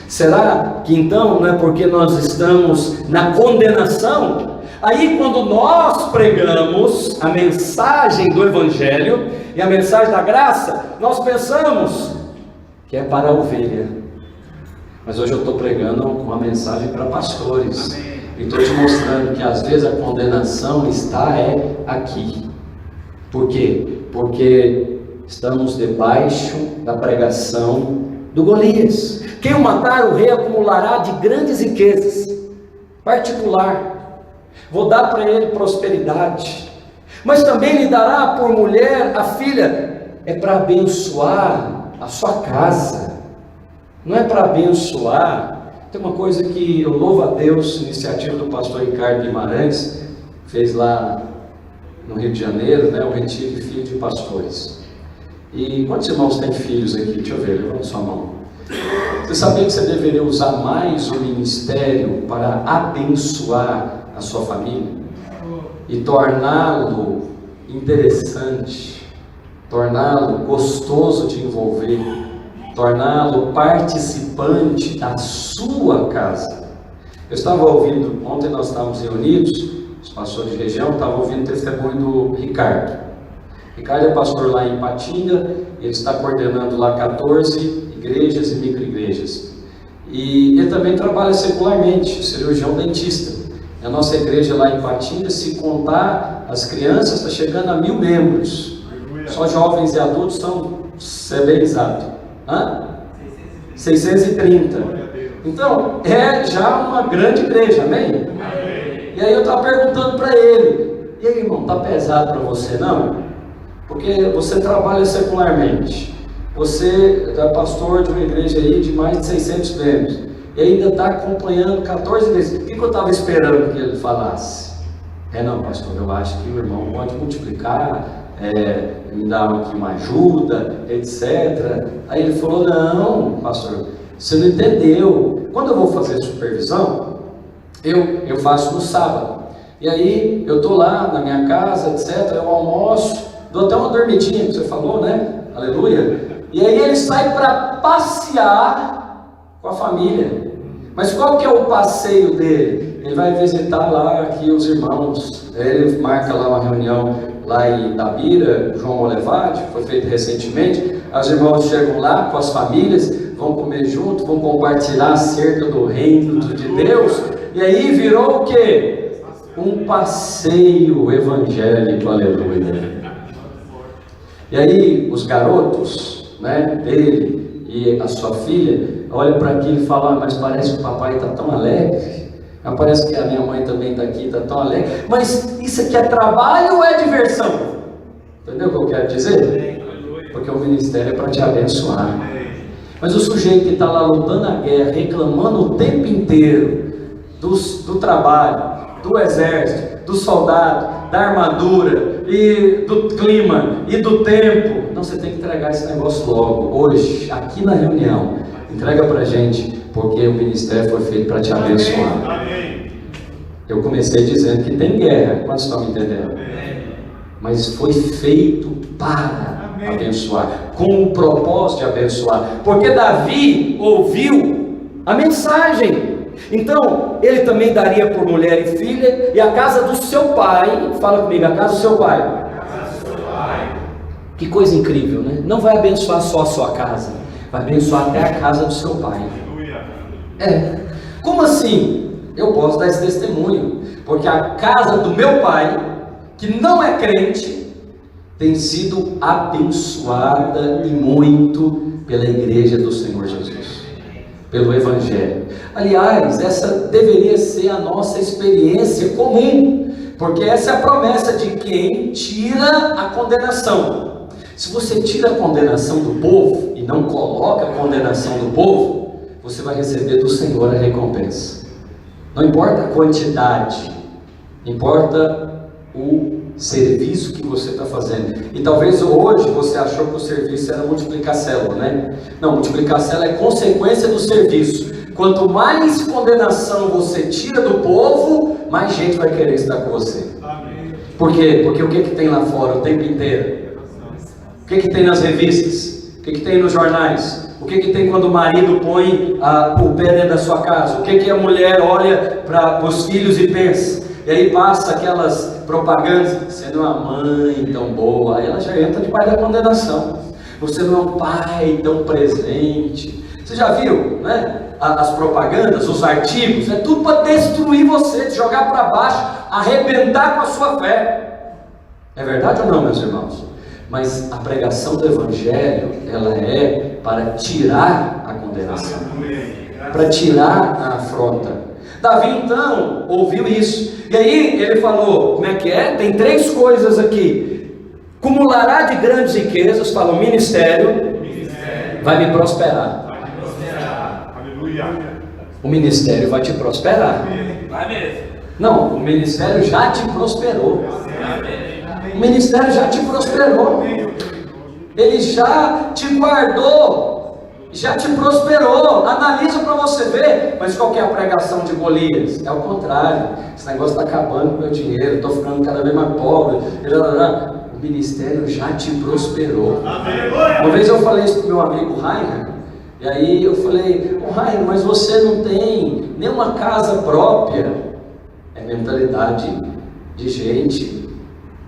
Speaker 1: Será que então não é porque nós estamos na condenação? Aí quando nós pregamos a mensagem do Evangelho e a mensagem da graça, nós pensamos que é para a ovelha. Mas hoje eu estou pregando uma mensagem para pastores. E estou te mostrando que às vezes a condenação está aqui. Por quê? Porque estamos debaixo da pregação do Golias. Quem o matar, o rei acumulará de grandes riquezas. Particular. Vou dar para ele prosperidade. Mas também lhe dará por mulher a filha. É para abençoar a sua casa. Não é para abençoar. Tem uma coisa que eu louvo a Deus, iniciativa do pastor Ricardo Guimarães, fez lá no Rio de Janeiro, né, o retiro de filhos de pastores. E quantos irmãos têm filhos aqui? Deixa eu ver, levanta sua mão. Você sabia que você deveria usar mais o ministério para abençoar a sua família? E torná-lo interessante, torná-lo gostoso de envolver, torná-lo participante da sua casa. Eu estava ouvindo, ontem nós estávamos reunidos, os pastores de região, estavam ouvindo o testemunho do Ricardo. Ricardo é pastor lá em Ipatinga, ele está coordenando lá 14 igrejas e micro-igrejas. E ele também trabalha secularmente, cirurgião dentista. A nossa igreja lá em Ipatinga, se contar as crianças, está chegando a 1000 membros. Só jovens e adultos são, se é bem exato, 630. Então, é já uma grande igreja, amém? E aí eu estava perguntando para ele, e aí, irmão, está pesado para você, não? Porque você trabalha secularmente, você é pastor de uma igreja aí de mais de 600 membros, e ainda está acompanhando 14 vezes. O que eu estava esperando que ele falasse? Não, pastor, eu acho que o irmão pode multiplicar, me dar aqui uma ajuda, etc. Aí ele falou, não, pastor, você não entendeu. Quando eu vou fazer supervisão, eu faço no sábado. E aí eu estou lá na minha casa, etc. Eu almoço, dou até uma dormidinha, que você falou, né? Aleluia. E aí ele sai para passear com a família. Mas qual que é o passeio dele? Ele vai visitar lá aqui os irmãos. Ele marca lá uma reunião lá em Itabira, João Olevade, foi feito recentemente. Os irmãos chegam lá com as famílias, vão comer junto, vão compartilhar acerca do reino de Deus. E aí virou o quê? Um passeio evangélico, aleluia. E aí os garotos, né, dele e a sua filha, olham para aquilo e falam, mas parece que o papai está tão alegre, parece que a minha mãe também está aqui, está tão alegre, mas isso aqui é trabalho ou é diversão? Entendeu o que eu quero dizer? Porque o ministério é para te abençoar. Mas o sujeito que está lá lutando a guerra, reclamando o tempo inteiro do trabalho, do exército, do soldado, da armadura, e do clima, e do tempo. Então você tem que entregar esse negócio logo, hoje, aqui na reunião. Entrega para a gente, porque o ministério foi feito para te abençoar. Eu comecei dizendo que tem guerra, quantos estão me entendendo? Mas foi feito para abençoar, com o propósito de abençoar, porque Davi ouviu a mensagem. Então, ele também daria por mulher e filha, e a casa do seu pai, fala comigo, a casa do seu pai. Que coisa incrível, né? Não vai abençoar só a sua casa, vai abençoar até a casa do seu pai. Como assim? Eu posso dar esse testemunho, porque a casa do meu pai, que não é crente, tem sido abençoada e muito pela igreja do Senhor Jesus, pelo Evangelho. Aliás, essa deveria ser a nossa experiência comum, porque essa é a promessa de quem tira a condenação. Se você tira a condenação do povo e não coloca a condenação do povo, você vai receber do Senhor a recompensa. Não importa a quantidade, importa o serviço que você está fazendo. E talvez hoje você achou que o serviço era multiplicar célula, né? Não, multiplicar célula é consequência do serviço. Quanto mais condenação você tira do povo, mais gente vai querer estar com você. Por quê? Porque o que tem lá fora o tempo inteiro? O que tem nas revistas? O que tem nos jornais? O que tem quando o marido põe o pé dentro da sua casa? O que a mulher olha para os filhos e pensa? e aí passa aquelas propagandas, você não é uma mãe tão boa, aí ela já entra debaixo da condenação. Você não é um pai tão presente. Você já viu, né? As propagandas, os artigos, é tudo para destruir você, te jogar para baixo, arrebentar com a sua fé. É verdade ou não, meus irmãos? Mas a pregação do Evangelho, ela é para tirar a condenação, para tirar a afronta. Davi então ouviu isso, e aí ele falou, como é que é? Tem 3 coisas aqui: acumulará de grandes riquezas, fala, o ministério vai me prosperar. O ministério vai te prosperar.
Speaker 2: Vai mesmo.
Speaker 1: Não, o ministério já te prosperou. O ministério já te prosperou. Ele já te guardou, já te prosperou. Analisa para você ver. Mas qual que é a pregação de Golias? É o contrário. Esse negócio está acabando com o meu dinheiro, estou ficando cada vez mais pobre. O ministério já te prosperou. Uma vez eu falei isso para o meu amigo Rainer, e aí eu falei, Rainer, mas você não tem nenhuma casa própria. É mentalidade de gente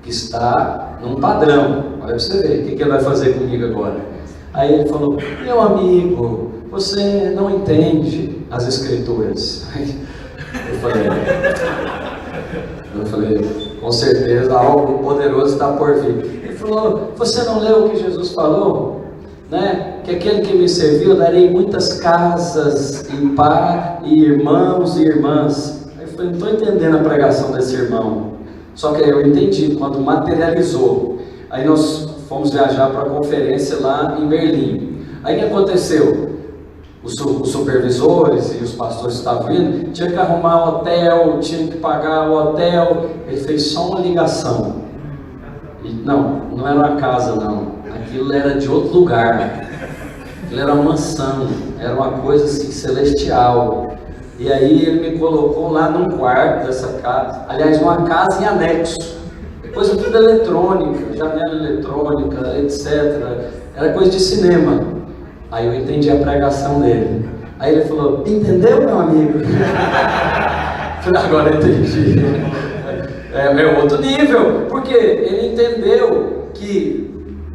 Speaker 1: que está num padrão. Olha para você ver, o que ele vai fazer comigo agora? Aí ele falou, meu amigo, você não entende as escrituras. Eu falei, com certeza algo poderoso está por vir. Ele falou, você não leu o que Jesus falou? Né? Que aquele que me serviu, eu darei muitas casas e pai, e irmãos e irmãs. Aí eu falei, não estou entendendo a pregação desse irmão. Só que aí eu entendi, quando materializou. Aí nós fomos viajar para a conferência lá em Berlim. Aí o que aconteceu? Os supervisores e os pastores que estavam indo, tinha que arrumar hotel, tinha que pagar o hotel. Ele fez só uma ligação. E não era uma casa não. Aquilo era de outro lugar. Aquilo era uma mansão. Era uma coisa assim celestial. E aí ele me colocou lá num quarto dessa casa. Aliás, uma casa em anexo. Coisa tudo eletrônica, janela eletrônica, etc. Era coisa de cinema. Aí eu entendi a pregação dele. Aí ele falou, entendeu, meu amigo? Falei, agora eu entendi. É outro nível, porque ele entendeu que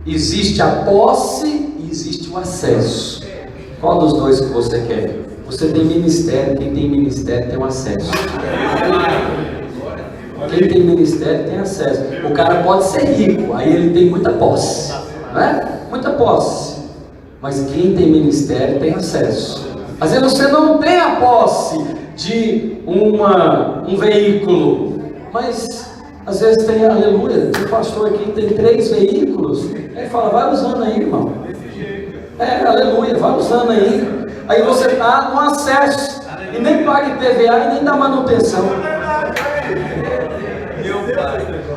Speaker 1: existe a posse e existe o acesso. Qual dos dois que você quer? Você tem ministério, quem tem ministério tem um acesso. Quem tem ministério tem acesso. O cara pode ser rico, aí ele tem muita posse, né? Muita posse. Mas quem tem ministério tem acesso. Às vezes você não tem a posse de um veículo, mas às vezes tem, aleluia, o pastor aqui tem 3 veículos. Ele fala, vai usando aí, irmão. Aleluia, vai usando aí. Aí você está no acesso e nem paga IPVA e nem dá manutenção.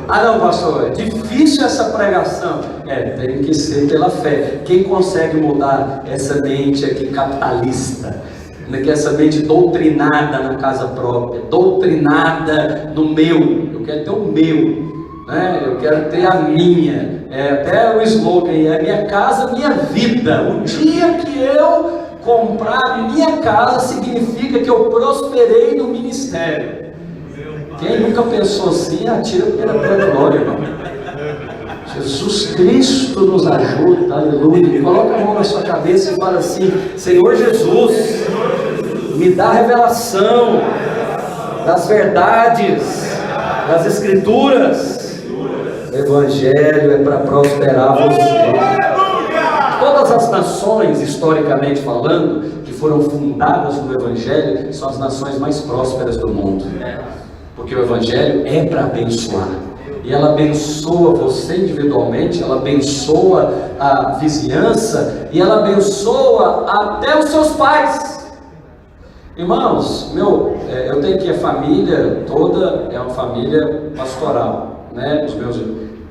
Speaker 1: Ah não, pastor, é difícil essa pregação. Tem que ser pela fé. Quem consegue mudar essa mente aqui capitalista, que essa mente doutrinada na casa própria, doutrinada no meu, eu quero ter o meu, né? Eu quero ter a minha, até o slogan, é minha casa, minha vida. O dia que eu comprar minha casa, significa que eu prosperei no ministério. Quem nunca pensou assim, atira pela glória, irmão. Jesus Cristo nos ajuda, aleluia. Coloca a mão na sua cabeça e fala assim, Senhor Jesus, me dá revelação das verdades, das escrituras. O Evangelho é para prosperar você. Todas as nações, historicamente falando, que foram fundadas no Evangelho, são as nações mais prósperas do mundo. Porque o Evangelho é para abençoar. E ela abençoa você individualmente, ela abençoa a vizinhança, e ela abençoa até os seus pais. Irmãos, eu tenho aqui a família toda, é uma família pastoral, né?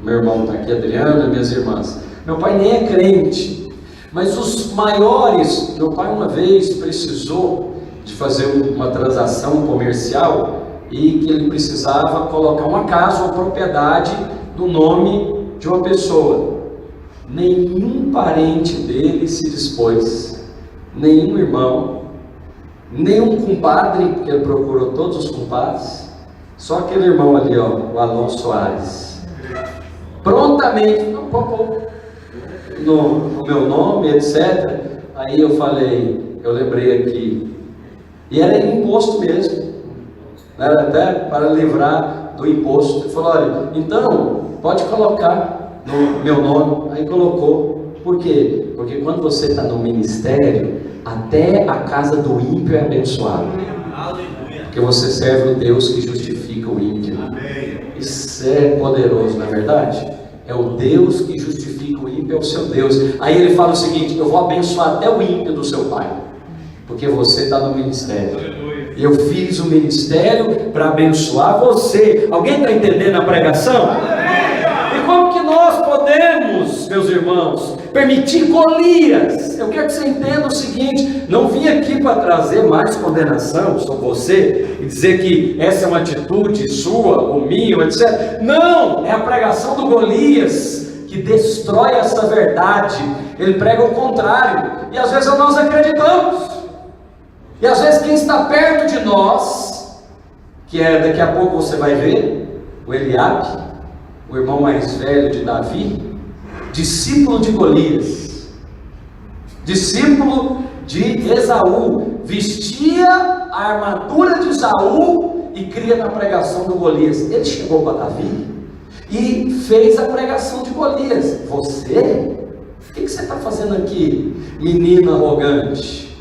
Speaker 1: Meu irmão está aqui, Adriano, e minhas irmãs. Meu pai nem é crente, mas os maiores, meu pai uma vez precisou de fazer uma transação comercial, e que ele precisava colocar uma casa, uma propriedade no nome de uma pessoa. Nenhum parente dele se dispôs, nenhum irmão, nenhum compadre, porque ele procurou todos os compadres, Só aquele irmão ali, ó, o Alonso Soares. Prontamente, não, no meu nome, etc. Aí eu falei, eu lembrei aqui. E era imposto mesmo. Era até para livrar do imposto. Ele falou, olha, então, pode colocar no meu nome. Aí colocou. Por quê? Porque quando você está no ministério, até a casa do ímpio é abençoada. Porque você serve o Deus que justifica o ímpio. Isso é poderoso, não é verdade? É o Deus que justifica o ímpio, é o seu Deus. Aí ele fala o seguinte, eu vou abençoar até o ímpio do seu pai, porque você está no ministério. Eu fiz o ministério para abençoar você. Alguém está entendendo a pregação? E como que nós podemos, meus irmãos, permitir Golias? Eu quero que você entenda o seguinte, não vim aqui para trazer mais condenação sobre você e dizer que essa é uma atitude sua ou minha, etc. Não, é a pregação do Golias que destrói essa verdade. Ele prega o contrário, e às vezes nós acreditamos. E às vezes quem está perto de nós, que é daqui a pouco você vai ver, o Eliabe, o irmão mais velho de Davi, discípulo de Golias, discípulo de Esaú, vestia a armadura de Esaú e cria na pregação do Golias. Ele chegou para Davi e fez a pregação de Golias. Você? O que você está fazendo aqui, menino arrogante?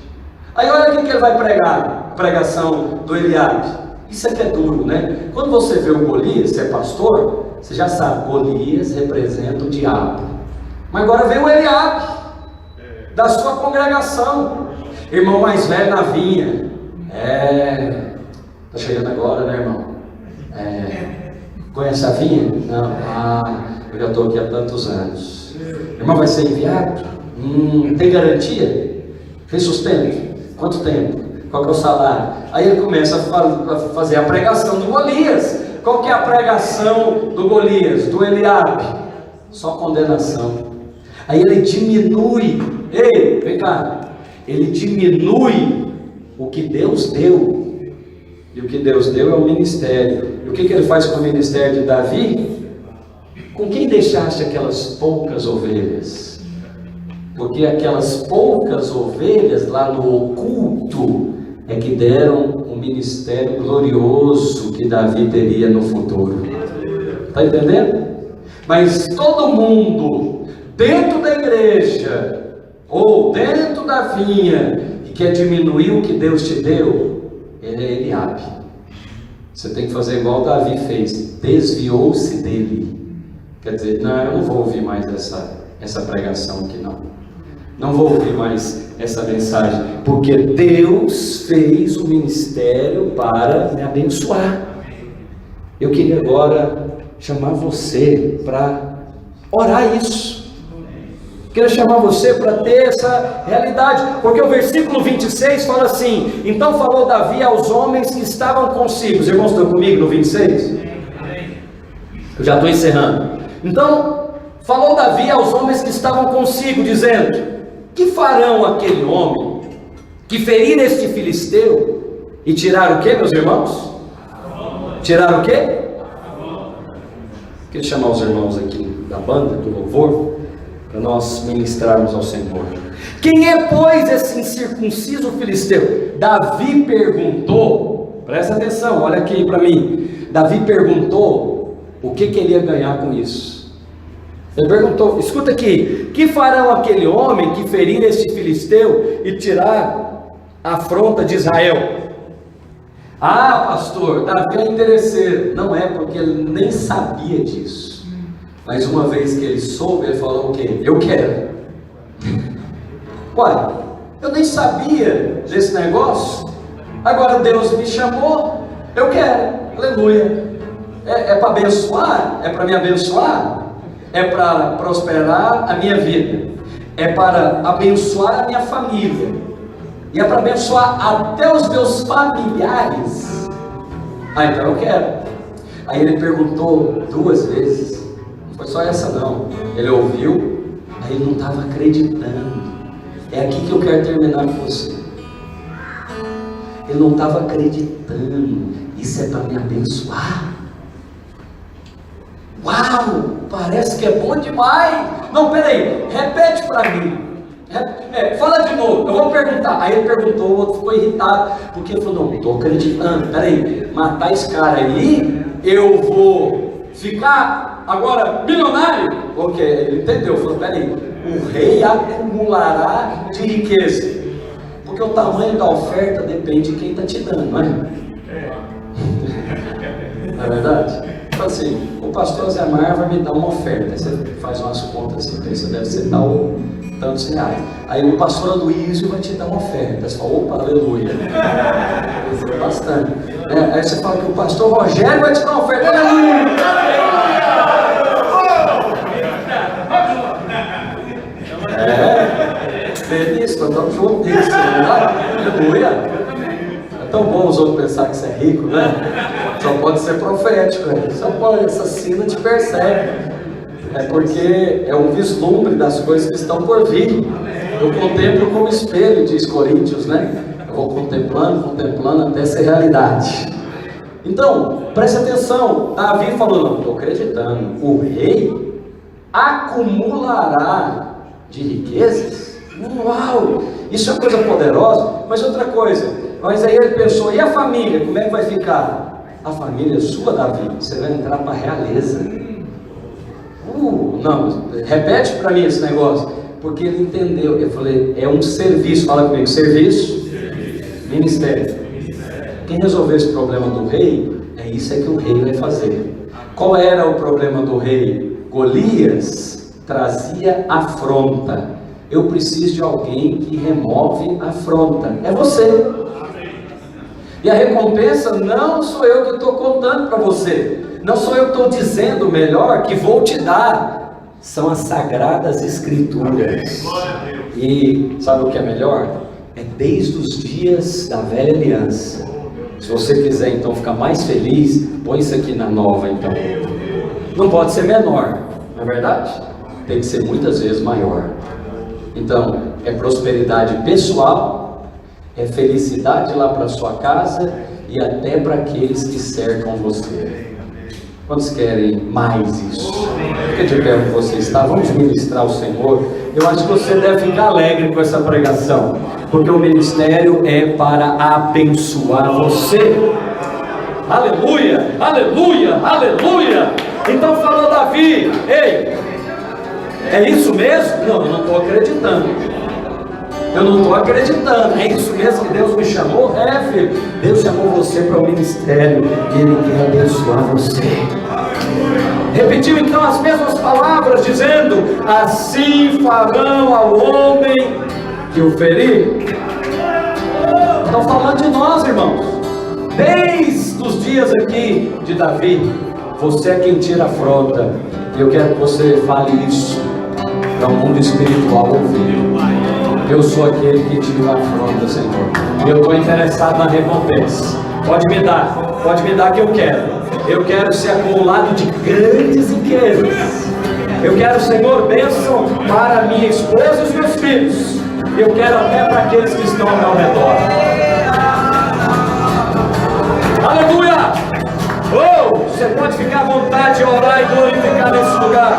Speaker 1: Aí olha o que ele vai pregar, a pregação do Eliabe. Isso aqui é duro, né? Quando você vê o Golias, você é pastor, você já sabe, Golias representa o diabo. Mas agora vem o Eliabe, da sua congregação, irmão mais velho na vinha. Está chegando agora, né, irmão? Conhece a vinha? Não, eu já estou aqui há tantos anos. Irmão, vai ser enviado? Tem garantia? Fez sustento? Quanto tempo? Qual que é o salário? Aí ele começa a fazer a pregação do Golias. Qual que é a pregação do Golias, do Eliabe? Só condenação. Aí ele diminui, ei, vem cá, ele diminui o que Deus deu. E o que Deus deu é o ministério. E o que ele faz com o ministério de Davi? Com quem deixaste aquelas poucas ovelhas? Porque aquelas poucas ovelhas lá no oculto é que deram o ministério glorioso que Davi teria no futuro. Está entendendo? Mas todo mundo dentro da igreja ou dentro da vinha que quer diminuir o que Deus te deu, ele é Eliabe. Você tem que fazer igual Davi fez, desviou-se dele. Quer dizer, não, eu não vou ouvir mais essa pregação aqui não vou ouvir mais essa mensagem, porque Deus fez o ministério para me abençoar. Eu queria agora chamar você para orar isso. Quero chamar você para ter essa realidade, porque o versículo 26 fala assim: então falou Davi aos homens que estavam consigo. Os irmãos estão comigo no 26? Eu já estou encerrando. Então falou Davi aos homens que estavam consigo, dizendo: que farão aquele homem que ferir este filisteu e tirar o que, meus irmãos? Tirar o que? Queria chamar os irmãos aqui da banda, do louvor, para nós ministrarmos ao Senhor. Quem é, pois, esse incircunciso filisteu? Davi perguntou, presta atenção, olha aqui para mim. Davi perguntou o que ele ia ganhar com isso. Ele perguntou, escuta aqui: que farão aquele homem que ferir este filisteu e tirar a afronta de Israel? Ah, pastor, Davi é interesseiro. Não é, porque ele nem sabia disso. Mas uma vez que ele soube, ele falou o quê? Eu quero. Ué, eu nem sabia desse negócio. Agora Deus me chamou, eu quero. Aleluia. É para abençoar? É para me abençoar? É para prosperar a minha vida, é para abençoar a minha família, e é para abençoar até os meus familiares. Então eu quero. Aí ele perguntou 2 vezes, não foi só essa não, ele ouviu, aí ele não estava acreditando. É aqui que eu quero terminar com você. Ele não estava acreditando. Isso é para me abençoar. Uau, parece que é bom demais. Não, peraí, repete para mim. Fala de novo, eu vou perguntar. Aí ele perguntou, o outro ficou irritado, porque ele falou, não estou acreditando, peraí, matar esse cara aí, eu vou ficar agora milionário? Ok, ele entendeu, falou, peraí, o rei acumulará de riqueza, porque o tamanho da oferta depende de quem está te dando, não é? Não é verdade? Então assim, o pastor Zé Mar vai me dar uma oferta, aí você faz umas contas assim, pensa, deve ser tal tantos reais. Aí o pastor Aloysio vai te dar uma oferta, você fala, opa, aleluia. Bastante. Aí você fala que o pastor Rogério vai te dar uma oferta, aleluia. Feliz, nós estamos juntos nisso, aleluia. É tão bom os outros pensar que você é rico, né? Só pode ser profético, né? Só pode, essa sina te persegue. É porque é um vislumbre das coisas que estão por vir. Eu contemplo como espelho, diz Coríntios, né? Eu vou contemplando até ser realidade. Então, preste atenção. Davi falou, não, estou acreditando. O rei acumulará de riquezas? Uau! Isso é coisa poderosa. Mas outra coisa, mas aí ele pensou, e a família? Como é que vai ficar? A família é sua, Davi. Você vai entrar para a realeza. Não, repete para mim esse negócio, porque ele entendeu. Eu falei, é um serviço, fala comigo, serviço, ministério. Quem resolveu esse problema do rei, é isso que o rei vai fazer. Qual era o problema do rei? Golias trazia afronta. Eu preciso de alguém que remove a afronta. É você. E a recompensa não sou eu que estou contando para você. Não sou eu que estou dizendo melhor que vou te dar. São as Sagradas Escrituras. E sabe o que é melhor? É desde os dias da velha aliança. Se você quiser então ficar mais feliz, põe isso aqui na nova então. Não pode ser menor, não é verdade? Tem que ser muitas vezes maior. Então, é prosperidade pessoal, é felicidade lá para sua casa e até para aqueles que cercam você. Quantos querem mais isso? Fica de pé onde você está, vamos ministrar o Senhor. Eu acho que você deve ficar alegre com essa pregação, porque o ministério é para abençoar você. Aleluia, aleluia, aleluia. Então falou Davi, ei, é isso mesmo? Não, eu não estou acreditando. Eu não estou acreditando. É isso mesmo que Deus me chamou? É, filho. Deus chamou você para o ministério e Ele quer abençoar você. Repetiu então as mesmas palavras, dizendo: assim farão ao homem que o ferir. Estão falando de nós, irmãos. Desde os dias aqui de Davi, você é quem tira a afronta. E eu quero que você fale isso para o mundo espiritual ouvir. Eu sou aquele que tira a afronta, Senhor. Eu estou interessado na recompensa. Pode me dar que eu quero. Eu quero ser acumulado de grandes riquezas. Eu quero, Senhor, bênção para minha esposa e os meus filhos. Eu quero até para aqueles que estão ao meu redor. Aleluia! Oh, você pode ficar à vontade de orar e glorificar nesse lugar.